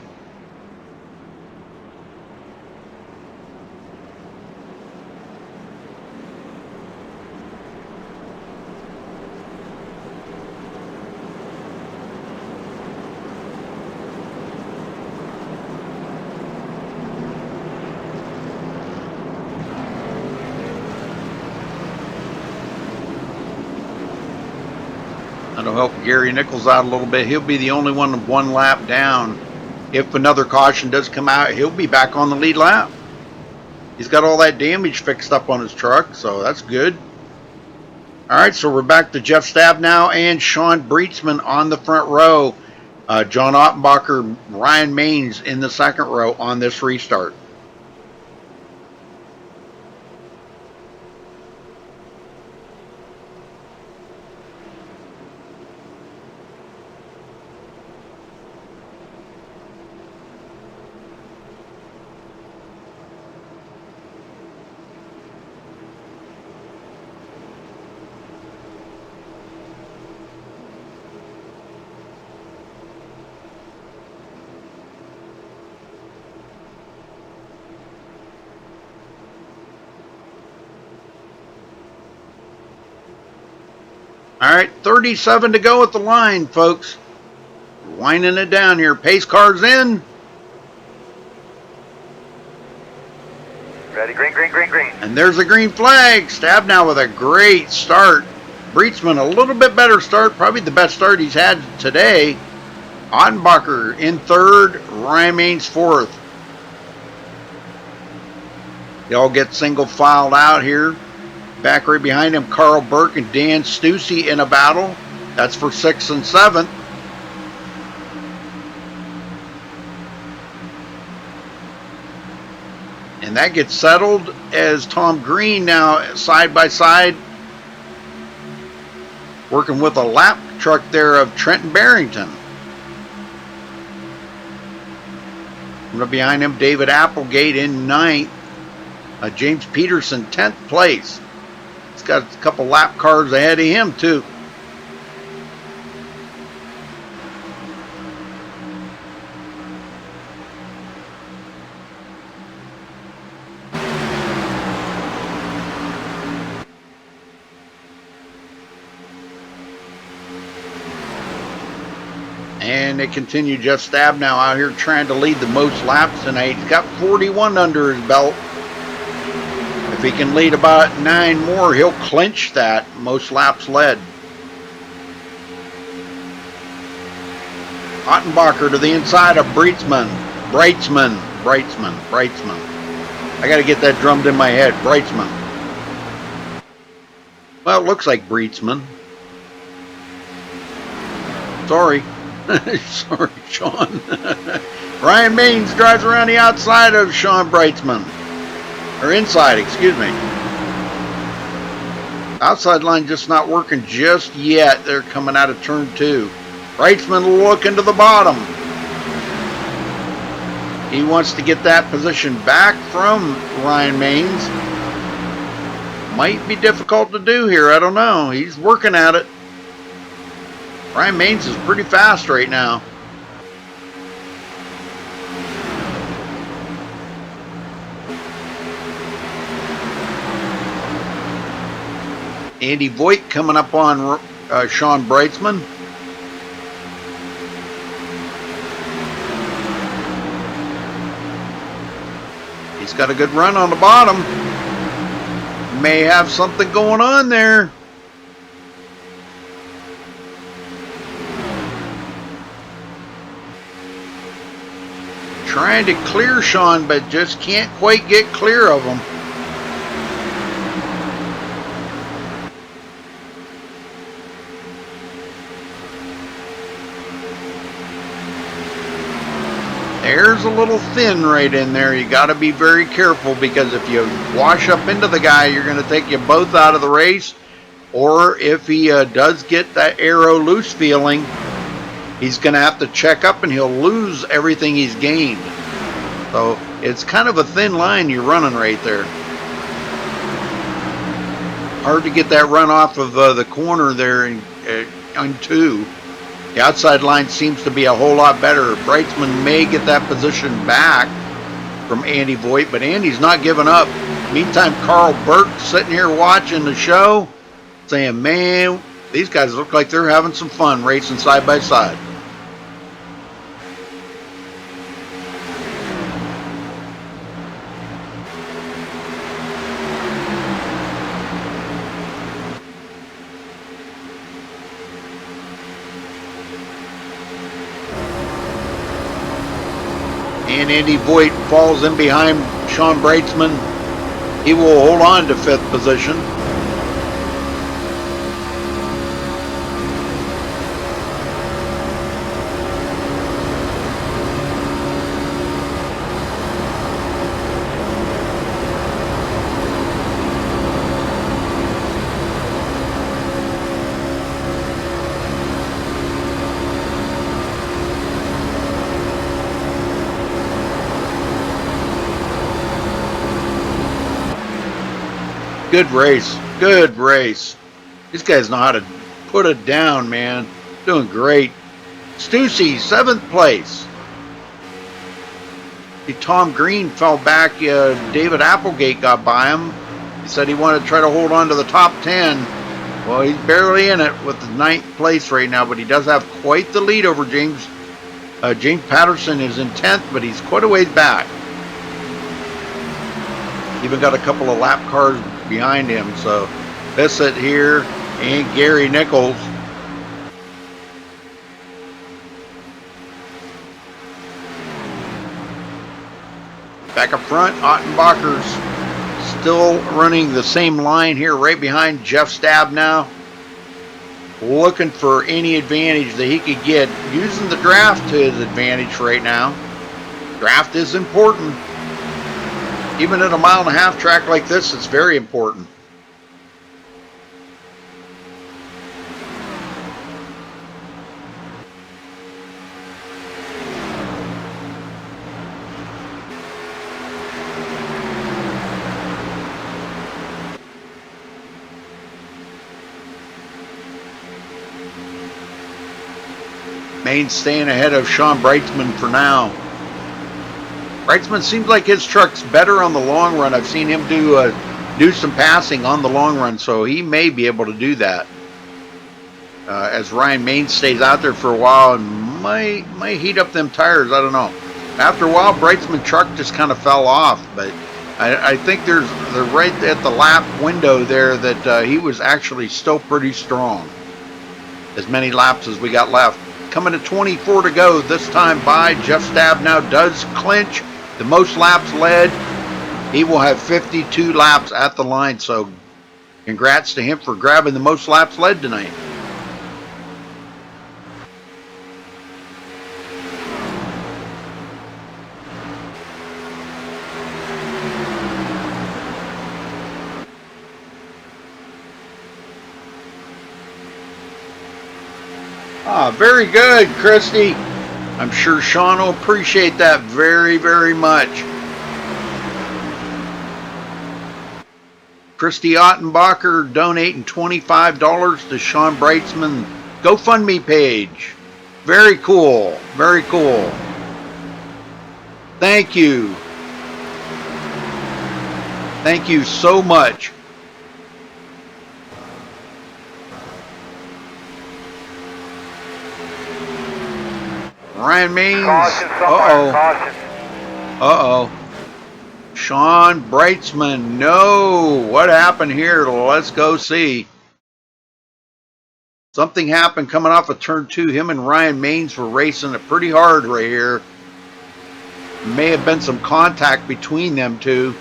That'll help Gary Nichols out a little bit. He'll be the only one lap down if another caution does come out, he'll be back on the lead lap. He's got all that damage fixed up on his truck, so that's good. All right, so we're back to Jeff Stab now and Sean Breitsman on the front row. John Ottenbacher, Ryan Maines in the second row on this restart. All right, 37 to go at the line, folks. Winding it down here. Pace car's in. Ready, green, green, green, green. And there's a green flag. Stab now with a great start. Breitsman, a little bit better start. Probably the best start he's had today. Ottenbacher in third. Ryan Maines fourth. They all get single filed out here. Back right behind him, Carl Burke and Dan Stussy in a battle. That's for 6th and 7th. And that gets settled as Tom Green now side by side working with a lap truck there of Trenton Barrington. Right behind him, David Applegate in 9th. James Peterson 10th place. He's got a couple lap cars ahead of him too. And they continue. Jeff Stab now out here trying to lead the most laps tonight. He's got 41 under his belt. If he can lead about 9 more, he'll clinch that most laps led. Ottenbacher to the inside of Breitsman. Breitsman. I got to get that drummed in my head. Breitsman. Well, it looks like Breitsman. Sorry. Sorry, Sean. Ryan Maines drives around the outside of Sean Breitsman. Or inside, excuse me. Outside line just not working just yet. They're coming out of turn 2. Breitsman looking to the bottom. He wants to get that position back from Ryan Maines. Might be difficult to do here. I don't know. He's working at it. Ryan Maines is pretty fast right now. Andy Voigt coming up on Sean Breitsman. He's got a good run on the bottom. May have something going on there. Trying to clear Sean, but just can't quite get clear of him. Air's a little thin right in there. You got to be very careful, because if you wash up into the guy, you're going to take you both out of the race. Or if he does get that aero loose feeling, he's going to have to check up and he'll lose everything he's gained. So it's kind of a thin line you're running right there. Hard to get that run off of the corner there on 2. The outside line seems to be a whole lot better. Breitsman may get that position back from Andy Voigt, but Andy's not giving up. Meantime, Carl Burke sitting here watching the show, saying, man, these guys look like they're having some fun racing side by side. And Andy Voigt falls in behind Sean Breitzman. He will hold on to 5th position. Good race. Good race. These guys know how to put it down, man. Doing great. Stussy, 7th place. Tom Green fell back. David Applegate got by him. He said he wanted to try to hold on to the top 10. Well, he's barely in it with the 9th place right now, but he does have quite the lead over James. James Patterson is in 10th, but he's quite a ways back. Even got a couple of lap cars behind him, so Bissett here and Gary Nichols. Back up front, Ottenbacher's still running the same line here right behind Jeff Stab now. Looking for any advantage that he could get, using the draft to his advantage right now. Draft is important. Even at a 1.5 mile track like this, it's very important. Main staying ahead of Sean Breitzman for now. Breitzman seems like his truck's better on the long run. I've seen him do some passing on the long run, so he may be able to do that. As Ryan Main stays out there for a while and might heat up them tires. I don't know. After a while, Breitzman's truck just kind of fell off, but I think they're right at the lap window there that he was actually still pretty strong. As many laps as we got left. Coming to 24 to go this time by. Jeff Stab now does clinch the most laps led. He will have 52 laps at the line, so congrats to him for grabbing the most laps led tonight. Very good, Christy. I'm sure Sean will appreciate that very, very much. Christy Ottenbacher donating $25 to Sean Breitzman GoFundMe page. Very cool. Very cool. Thank you. Thank you so much. Ryan Mains. Uh-oh. Sean Breitzman. No. What happened here? Let's go see. Something happened coming off of turn 2. Him and Ryan Mains were racing it pretty hard right here. May have been some contact between them two.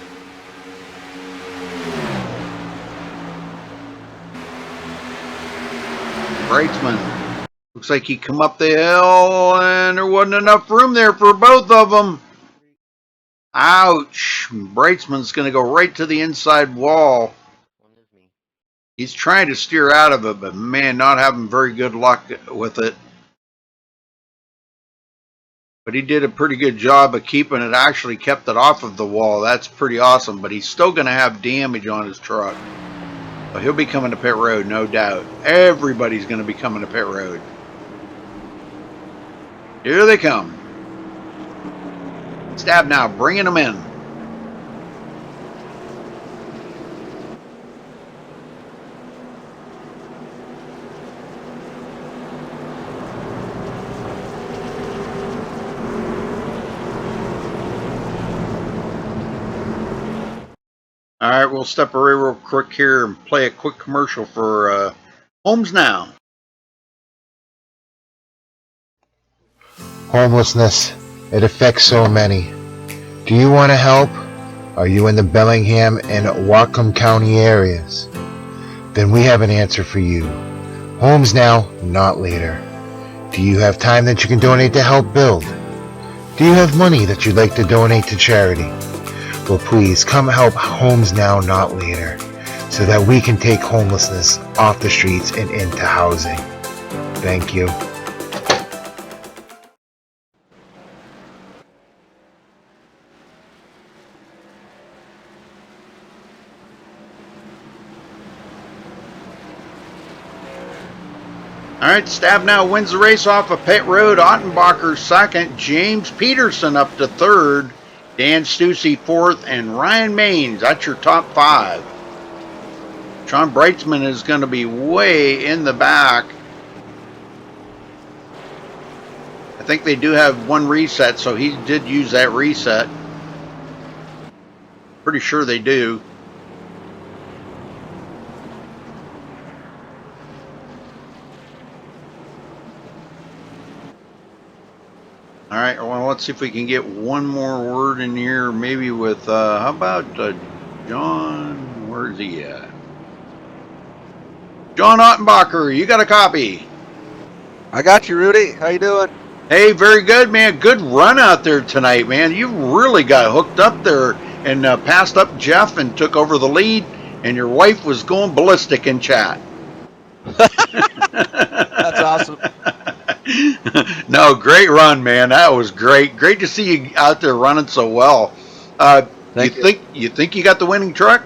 Breitzman. Looks like he come up the hill and there wasn't enough room there for both of them. Ouch. Breitzman's going to go right to the inside wall. He's trying to steer out of it, but man, not having very good luck with it. But he did a pretty good job of keeping it, actually kept it off of the wall. That's pretty awesome, but he's still going to have damage on his truck. So he'll be coming to pit road, no doubt. Everybody's going to be coming to pit road. Here they come. Stab now, bringing them in. All right, we'll step away real quick here and play a quick commercial for Homes Now. Homelessness It affects so many. Do you want to help? Are you in the Bellingham and Whatcom County areas? Then we have an answer for you. Homes now, not later. Do you have time that you can donate to help build? Do you have money that you'd like to donate to charity? Well, please come help Homes Now, Not Later, so that we can take homelessness off the streets and into housing. Thank you. All right, Stab now wins the race off of pit road. Ottenbacher second, James Peterson up to third, Dan Stussy fourth, and Ryan Maines. That's your top five. Sean Breitzman is going to be way in the back. I think they do have one reset, so he did use that reset. Pretty sure they do. All right, well, let's see if we can get one more word in here, maybe with, how about John, where's he at? John Ottenbacher, you got a copy? I got you, Rudy. How you doing? Hey, very good, man. Good run out there tonight, man. You really got hooked up there and passed up Jeff and took over the lead, and your wife was going ballistic in chat. That's awesome. No, great run, man. That was great. Great to see you out there running so well. You think you got the winning truck?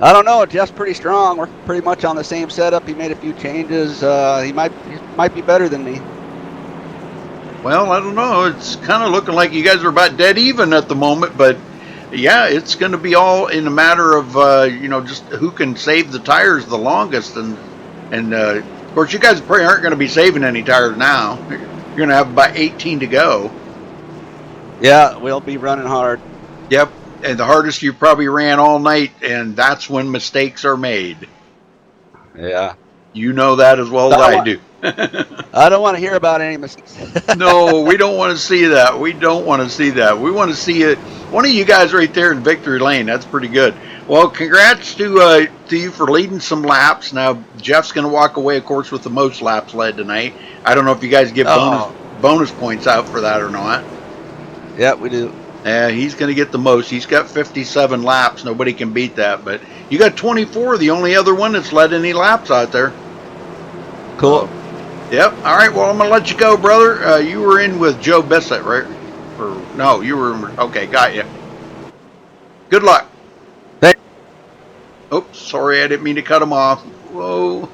I don't know. Jeff's pretty strong. We're pretty much on the same setup. He made a few changes. He might be better than me. Well, I don't know. It's kind of looking like you guys are about dead even at the moment, but yeah, it's going to be all in a matter of just who can save the tires the longest, and of course you guys probably aren't going to be saving any tires now. You're going to have about 18 to go. Yeah, we'll be running hard. Yep, and the hardest you probably ran all night, and that's when mistakes are made. Yeah. You know that as well as I do. I don't want to hear about any mistakes. No, we don't want to see that. We don't want to see that. We want to see it. One of you guys right there in victory lane. That's pretty good. Well, congrats to you for leading some laps. Now, Jeff's going to walk away, of course, with the most laps led tonight. I don't know if you guys give bonus points out for that or not. Yeah, we do. Yeah, he's going to get the most. He's got 57 laps. Nobody can beat that. But you got 24, the only other one that's led any laps out there. Cool. Yep. All right. Well, I'm going to let you go, brother. You were in with Joe Bissett, right? Or no, you were. Okay, got you. Good luck. Thanks. Oops, sorry, I didn't mean to cut him off. Whoa.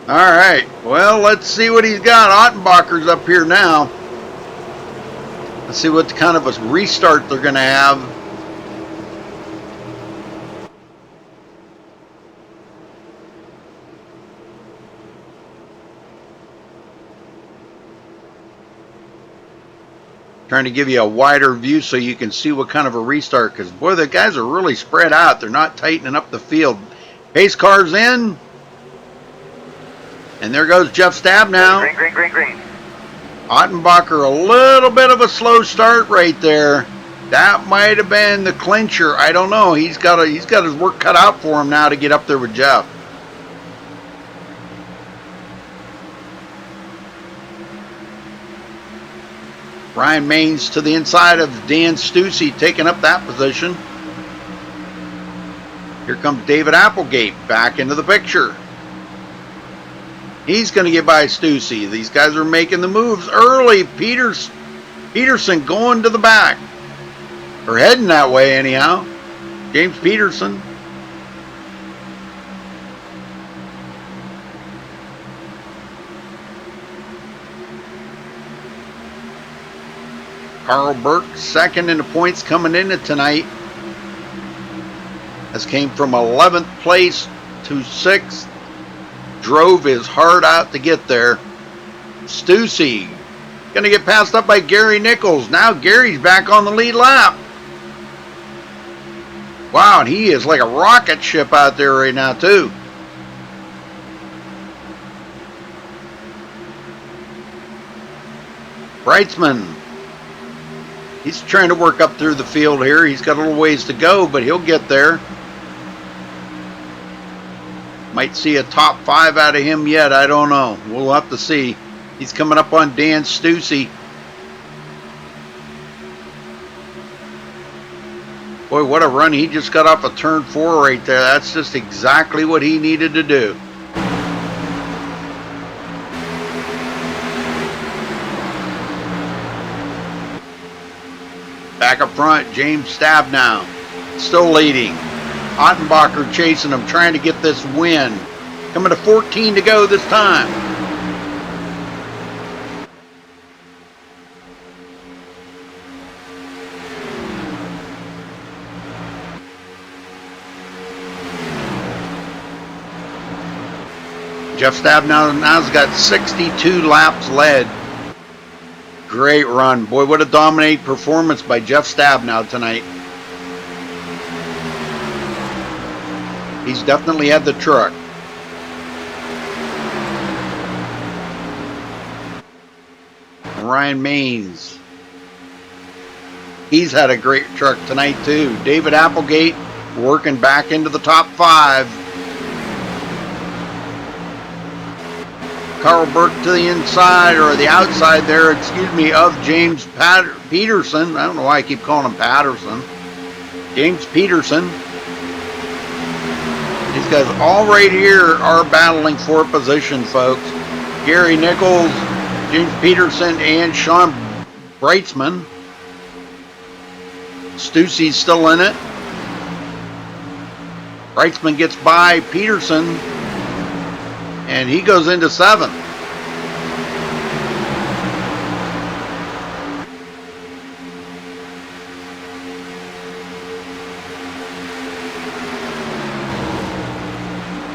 All right. Well, let's see what he's got. Ottenbacher's up here now. Let's see what kind of a restart they're going to have. Trying to give you a wider view so you can see what kind of a restart, because boy, the guys are really spread out. They're not tightening up the field. Pace car's in, and there goes Jeff Stab now. Green. Ottenbacher, a little bit of a slow start right there. That might have been the clincher. I don't know. He's got his work cut out for him now to get up there with Jeff. Ryan Maines to the inside of Dan Stussy, taking up that position. Here comes David Applegate back into the picture. He's going to get by Stussy. These guys are making the moves early. Peterson going to the back. Or heading that way anyhow. James Peterson. Carl Burke second in the points coming into tonight. This came from 11th place to 6th. Drove his heart out to get there. Stussy going to get passed up by Gary Nichols. Now Gary's back on the lead lap. Wow, and he is like a rocket ship out there right now, too. Brightsman. He's trying to work up through the field here. He's got a little ways to go, but he'll get there. Might see a top 5 out of him yet. I don't know. We'll have to see. He's coming up on Dan Stussy. Boy, what a run. He just got off a turn 4 right there. That's just exactly what he needed to do. Back up front, James Stabnow still leading. Ottenbacher chasing him, trying to get this win. Coming to 14 to go this time. Jeff Stabnow now's got 62 laps led. Great run. Boy, what a dominate performance by Jeff Stabnow tonight. He's definitely had the truck. Ryan Maines. He's had a great truck tonight too. David Applegate working back into the top 5. Carl Burke to the inside, or the outside there, excuse me, of James Peterson. I don't know why I keep calling him Patterson. James Peterson. These guys all right here are battling for position, folks. Gary Nichols, James Peterson, and Sean Brightsman. Stussy's still in it. Brightsman gets by Peterson, and he goes into 7th.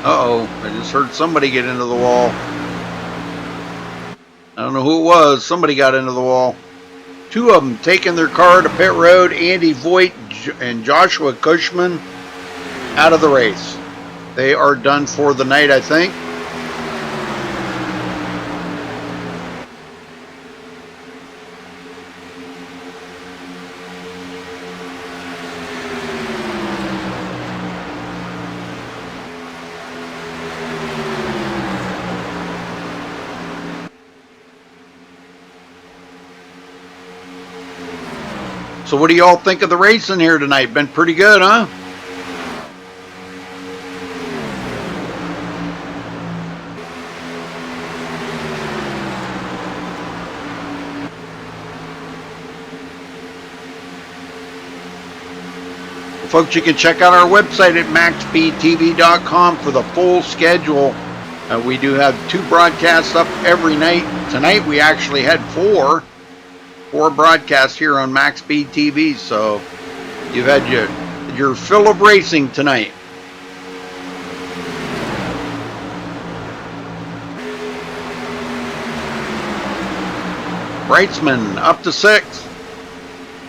Uh-oh, I just heard somebody get into the wall. I don't know who it was. Somebody got into the wall. 2 of them taking their car to pit road. Andy Voigt and Joshua Cushman out of the race. They are done for the night, I think. So what do y'all think of the racing here tonight? Been pretty good, huh? Well, folks, you can check out our website at MaxSpeedTV.com for the full schedule. We do have 2 broadcasts up every night. Tonight we actually had 4 broadcasts here on MaxSpeedTV, so you've had your fill of racing tonight. Brightsman up to 6th.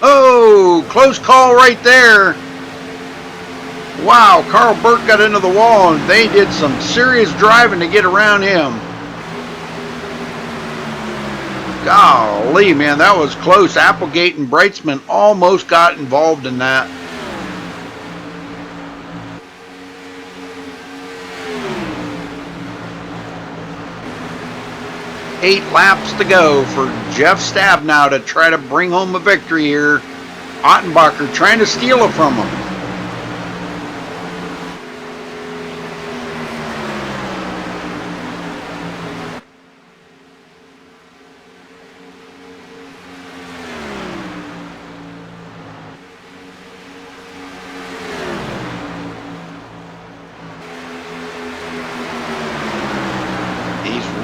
Oh, close call right there. Wow, Carl Burke got into the wall, and they did some serious driving to get around him. Golly, man, that was close. Applegate and Brightsman almost got involved in that. Eight laps to go for Jeff Stabnow to try to bring home a victory here. Ottenbacher trying to steal it from him.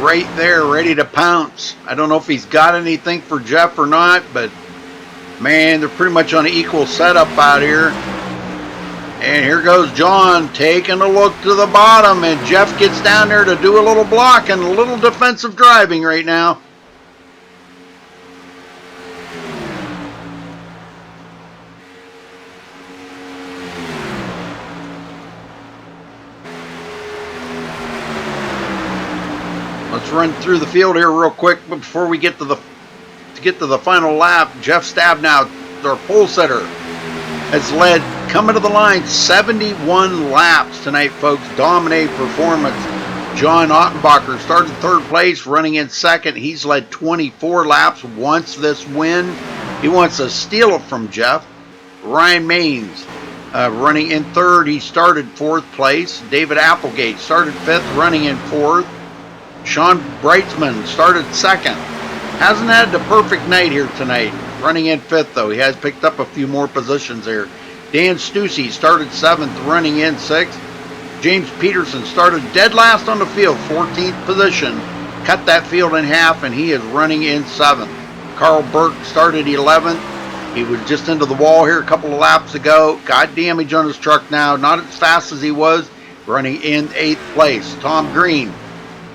Right there, ready to pounce. I don't know if he's got anything for Jeff or not, but man, they're pretty much on an equal setup out here. And here goes John taking a look to the bottom, and Jeff gets down there to do a little block and a little defensive driving right now. run through the field here real quick before we get to the final lap. Jeff Stabnow, our pole setter, has led, coming to the line, 71 laps tonight, folks. Dominating performance. John Ottenbacher started third place, running in second. He's led 24 laps, wants this win. He wants to steal it from Jeff. Ryan Maines running in third. He started fourth place. David Applegate started fifth, running in fourth. Sean Breitzman started second. Hasn't had the perfect night here tonight. Running in fifth, though. He has picked up a few more positions there. Dan Stussy started seventh, running in sixth. James Peterson started dead last on the field, 14th position. Cut that field in half, and he is running in seventh. Carl Burke started 11th. He was just into the wall here a couple of laps ago. Got damage on his truck now. Not as fast as he was. Running in 8th place. Tom Green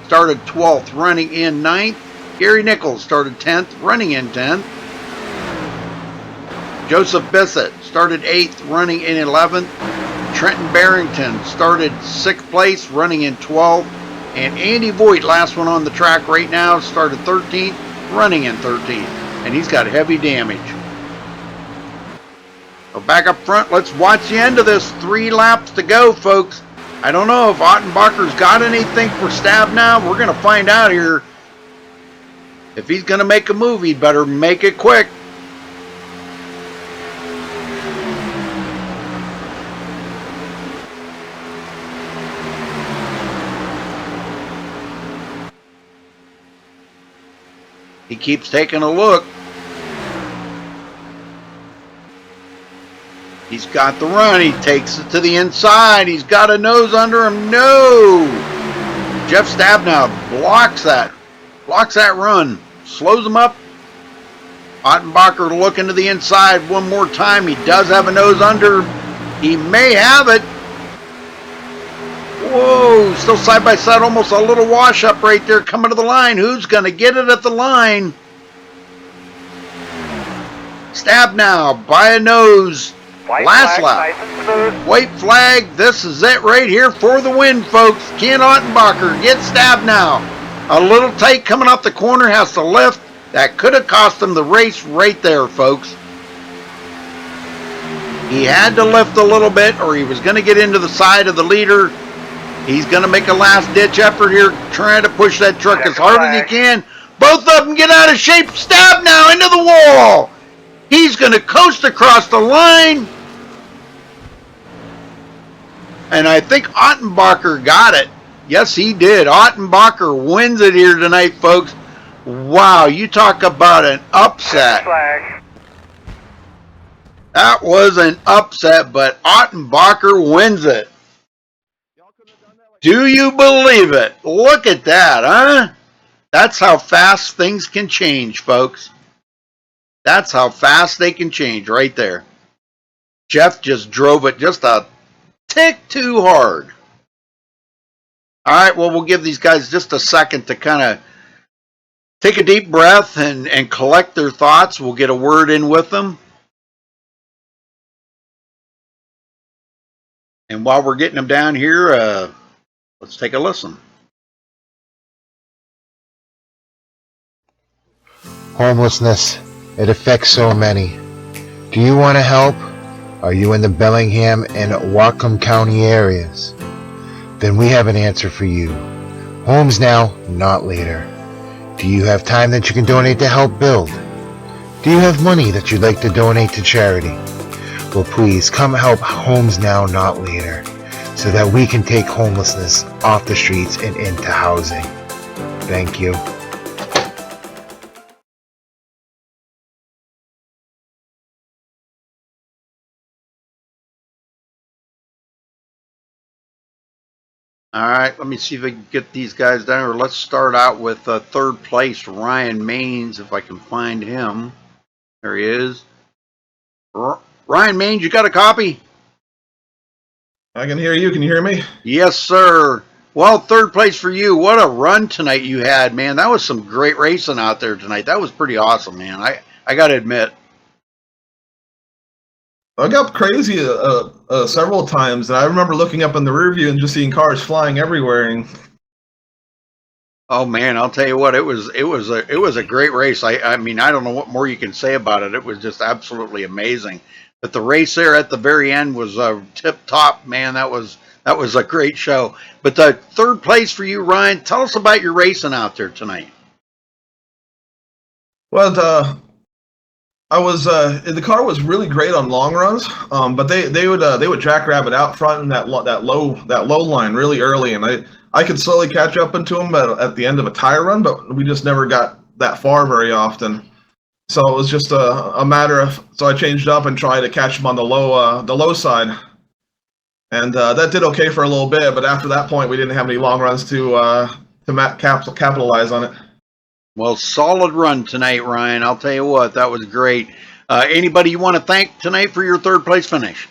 started 12th, running in 9th. Gary Nichols started 10th, running in 10th. Joseph Bissett started 8th, running in 11th. Trenton Barrington started 6th place, running in 12th. And Andy Voigt, last one on the track right now, started 13th, running in 13th. And he's got heavy damage. So back up front, let's watch the end of this. 3 laps to go, folks. I don't know if Ottenbacher's got anything for Stabnow. We're going to find out here. If he's going to make a move, he better make it quick. He keeps taking a look. He's got the run. He takes it to the inside. He's got a nose under him. No! Jeff Stabnow blocks that run. Slows him up. Ottenbacher looking to the inside one more time. He does have a nose under. He may have it. Whoa, still side by side, almost a little wash up right there coming to the line. Who's going to get it at the line? Stabnow by a nose. Last lap. White flag. This is it right here for the win, folks. Ken Ottenbacher gets Stabnow. A little tight coming off the corner, has to lift. That could have cost him the race right there, folks. He had to lift a little bit or he was going to get into the side of the leader. He's going to make a last-ditch effort here, trying to push that truck as hard as he can. Both of them get out of shape. Stabnow into the wall. He's going to coast across the line. And I think Ottenbacher got it. Yes, he did. Ottenbacher wins it here tonight, folks. Wow, you talk about an upset. That was an upset, but Ottenbacher wins it. Do you believe it? Look at that, huh? That's how fast things can change, folks. That's how fast they can change right there. Jeff just drove it just a tick too hard. All right, well, we'll give these guys just a second to kind of take a deep breath and collect their thoughts. We'll get a word in with them. And while we're getting them down here, let's take a listen. Homelessness, it affects so many. Do you want to help? Are you in the Bellingham and Whatcom County areas? Then we have an answer for you. Homes now, not later. Do you have time that you can donate to help build? Do you have money that you'd like to donate to charity? Well, please come help Homes Now, Not Later, so that we can take homelessness off the streets and into housing. Thank you. All right, let me see if I can get these guys down here. Let's start out with third place, Ryan Maines, if I can find him. There he is. Ryan Maines, you got a copy? I can hear you. Can you hear me? Yes, sir. Well, third place for you. What a run tonight you had, man. That was some great racing out there tonight. That was pretty awesome, man. I got to admit. I got crazy several times, and I remember looking up in the rear view and just seeing cars flying everywhere. And Oh man, I'll tell you what, it was a great race. I mean, I don't know what more you can say about it. It was just absolutely amazing. But the race there at the very end was tip top, man. That was a great show. But the third place for you, Ryan. Tell us about your racing out there tonight. Well, I was the car was really great on long runs, but they would jackrabbit out front in that low line really early, and I could slowly catch up into them at the end of a tire run, but we just never got that far very often. So it was just a matter of, so I changed up and tried to catch them on the low side, and that did okay for a little bit. But after that point, we didn't have any long runs to capitalize on it. Well, solid run tonight, Ryan. I'll tell you what, that was great. Anybody you want to thank tonight for your third place finish?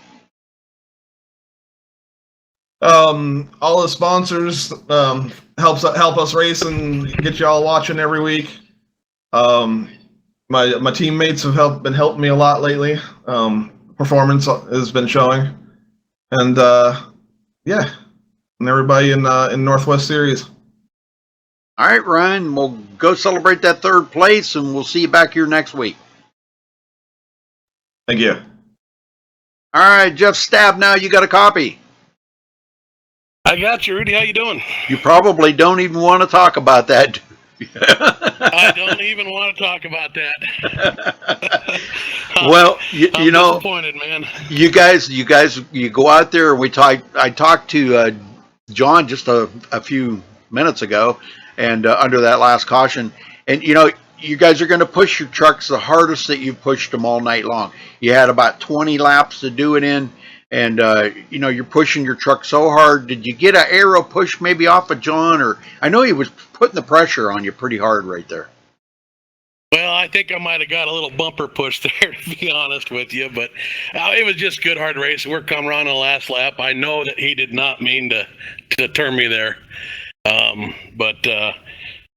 All the sponsors help us race and get y'all watching every week. My teammates have been helping me a lot lately. Performance has been showing, and yeah, and everybody in Northwest Series. All right, Ryan, we'll go celebrate that third place, and we'll see you back here next week. Thank you. All right, Jeff Stab, now you got a copy. I got you, Rudy. How you doing? You probably don't even want to talk about that. I don't even want to talk about that. Well, you know, disappointed, man. You guys, you go out there and I talked to John just a few minutes ago, and under that last caution, and you know, you guys are going to push your trucks the hardest that you've pushed them all night long. You had about 20 laps to do it in, and you know, you're pushing your truck so hard. Did you get an aero push maybe off of John, or I know he was putting the pressure on you pretty hard right there? Well, I think I might have got a little bumper push there, to be honest with you, but it was just good, hard race. We're coming around on the last lap. I know that he did not mean to turn me there.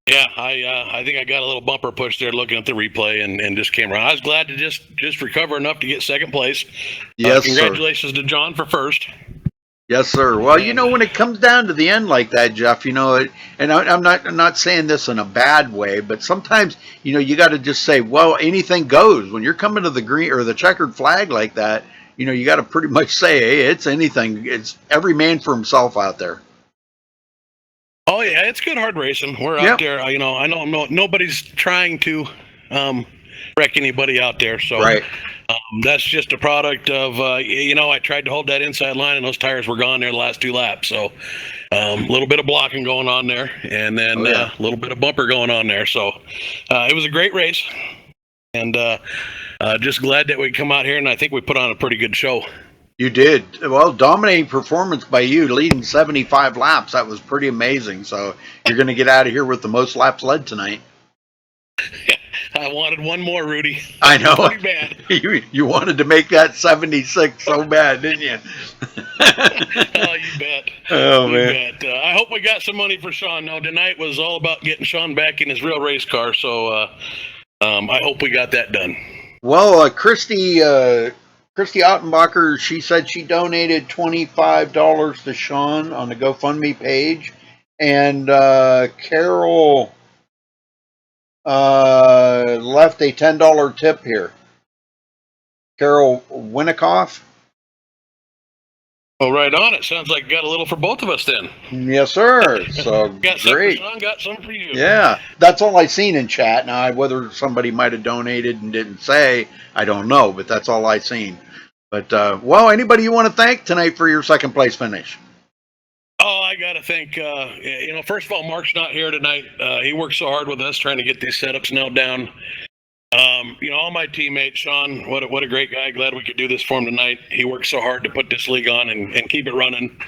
Yeah, I think I got a little bumper push there looking at the replay and just came around. I was glad to just recover enough to get second place. Yes, congratulations to John for first. Yes, sir. Well, you know, when it comes down to the end like that, Jeff, you know, and I'm not saying this in a bad way, but sometimes, you know, you got to just say, well, anything goes. When you're coming to the green or the checkered flag like that, you know, you got to pretty much say, hey, it's anything. It's every man for himself out there. Oh yeah, it's good hard racing. We're out there. You know, I don't know. Nobody's trying to wreck anybody out there. So right. That's just a product of you know, I tried to hold that inside line and those tires were gone there the last two laps. So a little bit of blocking going on there, and then a little bit of bumper going on there. So it was a great race, and just glad that we come out here, and I think we put on a pretty good show. You did. Well, dominating performance by you, leading 75 laps. That was pretty amazing. So you're going to get out of here with the most laps led tonight. I wanted one more, Rudy. I know. Pretty bad. You wanted to make that 76 so bad, didn't you? Oh, you bet. Oh, you man. Bet. I hope we got some money for Sean. No, tonight was all about getting Sean back in his real race car. So I hope we got that done. Well, Christy Ottenbacher, she said she donated $25 to Sean on the GoFundMe page, and Carol left a $10 tip here. Carol Winnikoff. Well, right on. It sounds like got a little for both of us then. Yes, sir. So got some great. for Sean, got some for you. Yeah, that's all I seen in chat. Now, whether somebody might have donated and didn't say, I don't know, but that's all I seen. But, well, anybody you want to thank tonight for your second place finish? Oh, I got to thank, you know, first of all, Mark's not here tonight. He worked so hard with us trying to get these setups nailed down. You know, all my teammates, Sean, what a great guy. Glad we could do this for him tonight. He worked so hard to put this league on and keep it running.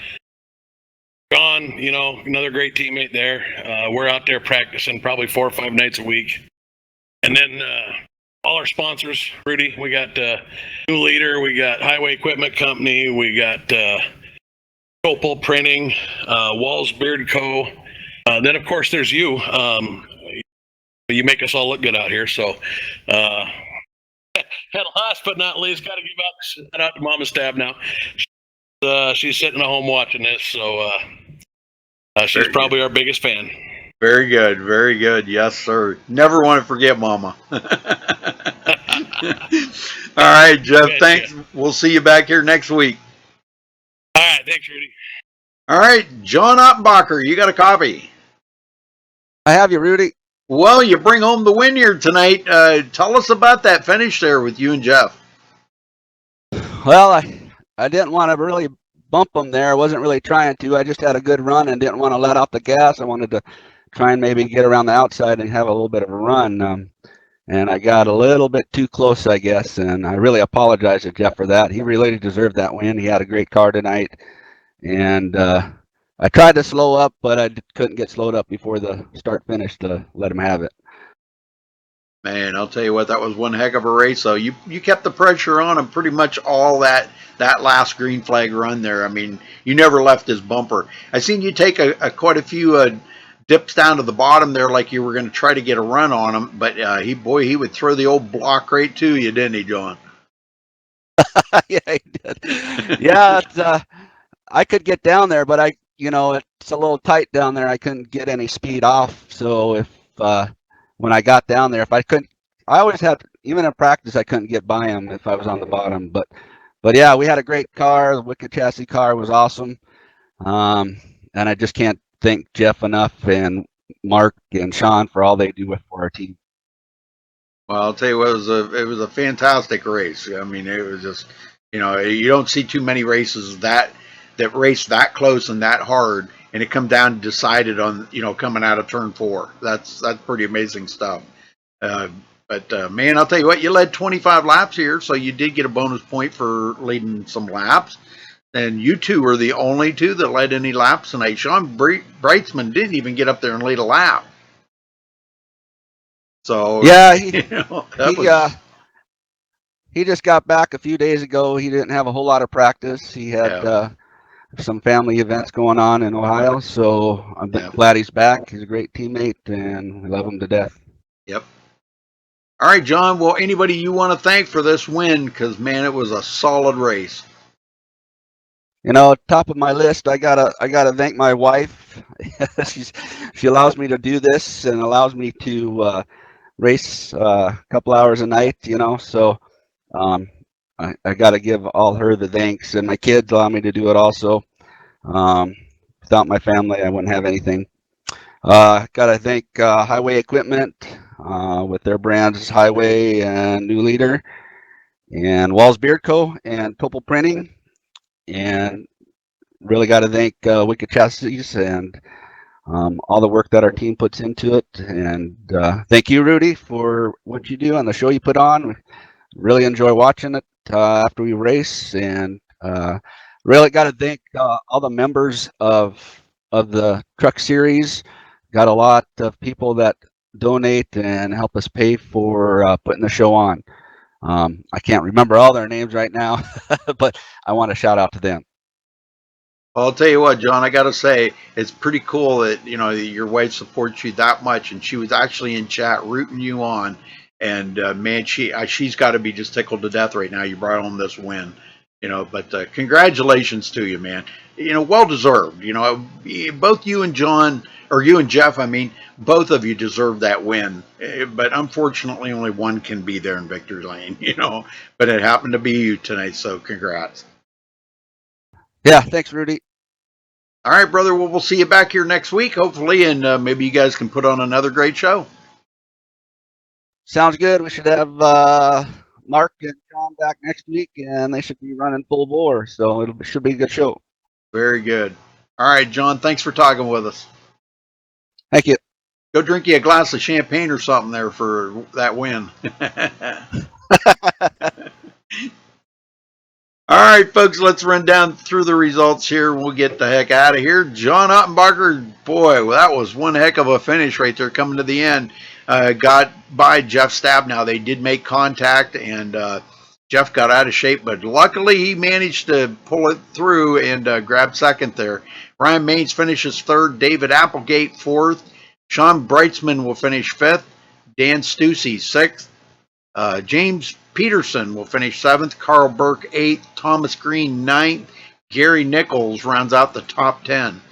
John, you know, another great teammate there. We're out there practicing probably 4 or 5 nights a week. And then all our sponsors, Rudy, we got New Leader, we got Highway Equipment Company, we got Copel Printing, Walls Beard Co. Then, of course, there's you. You make us all look good out here. So, and last but not least, got to give out to Mama Stab now. She's sitting at home watching this, so she's probably our biggest fan. Very good. Very good. Yes, sir. Never want to forget Mama. All right, Jeff. Betcha. Thanks. We'll see you back here next week. All right. Thanks, Rudy. All right, John Ottenbacher, you got a copy. I have you, Rudy. Well, you bring home the win here tonight. Tell us about that finish there with you and Jeff. Well, I didn't want to really bump them there. I wasn't really trying to. I just had a good run and didn't want to let off the gas. I wanted to try and maybe get around the outside and have a little bit of a run. And I got a little bit too close, I guess. And I really apologize to Jeff for that. He really deserved that win. He had a great car tonight. And I tried to slow up, but I couldn't get slowed up before the start finish to let him have it. Man, I'll tell you what, that was one heck of a race. So you kept the pressure on him pretty much all that last green flag run there. I mean, you never left his bumper. I seen you take quite a few dips down to the bottom there, like you were going to try to get a run on him. But he would throw the old block right to you, didn't he, John? Yeah, he did. Yeah, I could get down there, but it's a little tight down there. I couldn't get any speed off. So if when I got down there, if I couldn't, I always had, even in practice, I couldn't get by him if I was on the bottom. But yeah, we had a great car. The Wicked Chassis car was awesome. And I just can't thank Jeff enough and Mark and Sean for all they do for our team. Well, I'll tell you what, it was a fantastic race. I mean, it was just, you don't see too many races that race that close and that hard, and it come down decided on, coming out of turn 4. That's pretty amazing stuff. But man, I'll tell you what, you led 25 laps here, so you did get a bonus point for leading some laps. And you two were the only two that led any laps tonight. Sean Brightsman didn't even get up there and lead a lap. So yeah, he just got back a few days ago. He didn't have a whole lot of practice. He had some family events going on in Ohio, so I'm glad he's back. He's a great teammate, and we love him to death. Yep. All right, John. Well, anybody you want to thank for this win? Because man, it was a solid race. Top of my list, I gotta thank my wife. She allows me to do this and allows me to race a couple hours a night. So I got to give all her the thanks, and my kids allow me to do it also. Without my family, I wouldn't have anything. Got to thank Highway Equipment with their brands Highway and New Leader, and Walls Beard Co. and Topol Printing, and really got to thank Wicked Chassis and all the work that our team puts into it. And thank you, Rudy, for what you do on the show you put on. Really enjoy watching it after we race, and really got to thank all the members of the truck series. Got a lot of people that donate and help us pay for putting the show on. I can't remember all their names right now, but I want to shout out to them. I'll tell you what, John, I got to say, it's pretty cool that, your wife supports you that much, and she was actually in chat rooting you on. And man, she's got to be just tickled to death right now. You brought home this win, but congratulations to you, man. Well deserved. Both you and John, or you and Jeff, I mean, both of you deserve that win. But unfortunately, only one can be there in victory lane, but it happened to be you tonight. So congrats. Yeah, thanks, Rudy. All right, brother. Well, we'll see you back here next week, hopefully, and maybe you guys can put on another great show. Sounds good. We should have Mark and Sean back next week, and they should be running full bore, so it should be a good show. Very good. All right, John, thanks for talking with us. Thank you. Go drink you a glass of champagne or something there for that win. All right, folks, let's run down through the results here. We'll get the heck out of here. John Ottenbacher, boy, well, that was one heck of a finish right there coming to the end. Got by Jeff Stabnow. They did make contact, and Jeff got out of shape, but luckily he managed to pull it through and grab second there. Ryan Maines finishes third. David Applegate fourth. Sean Brightsman will finish fifth. Dan Stussy sixth. James Peterson will finish seventh. Carl Burke eighth. Thomas Green ninth. Gary Nichols rounds out the top 10.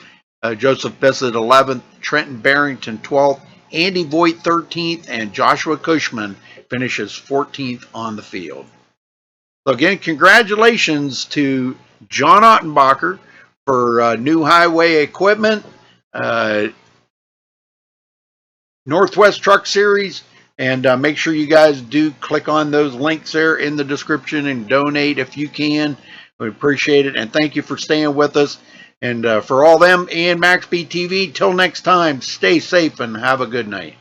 Joseph Bissett 11th, Trenton Barrington 12th, Andy Voigt 13th, and Joshua Cushman finishes 14th on the field. So again, congratulations to John Ottenbacher for new highway equipment, Northwest Truck Series, and make sure you guys do click on those links there in the description and donate if you can. We appreciate it, and thank you for staying with us. And for all them and MaxSpeedTV, till next time, stay safe and have a good night.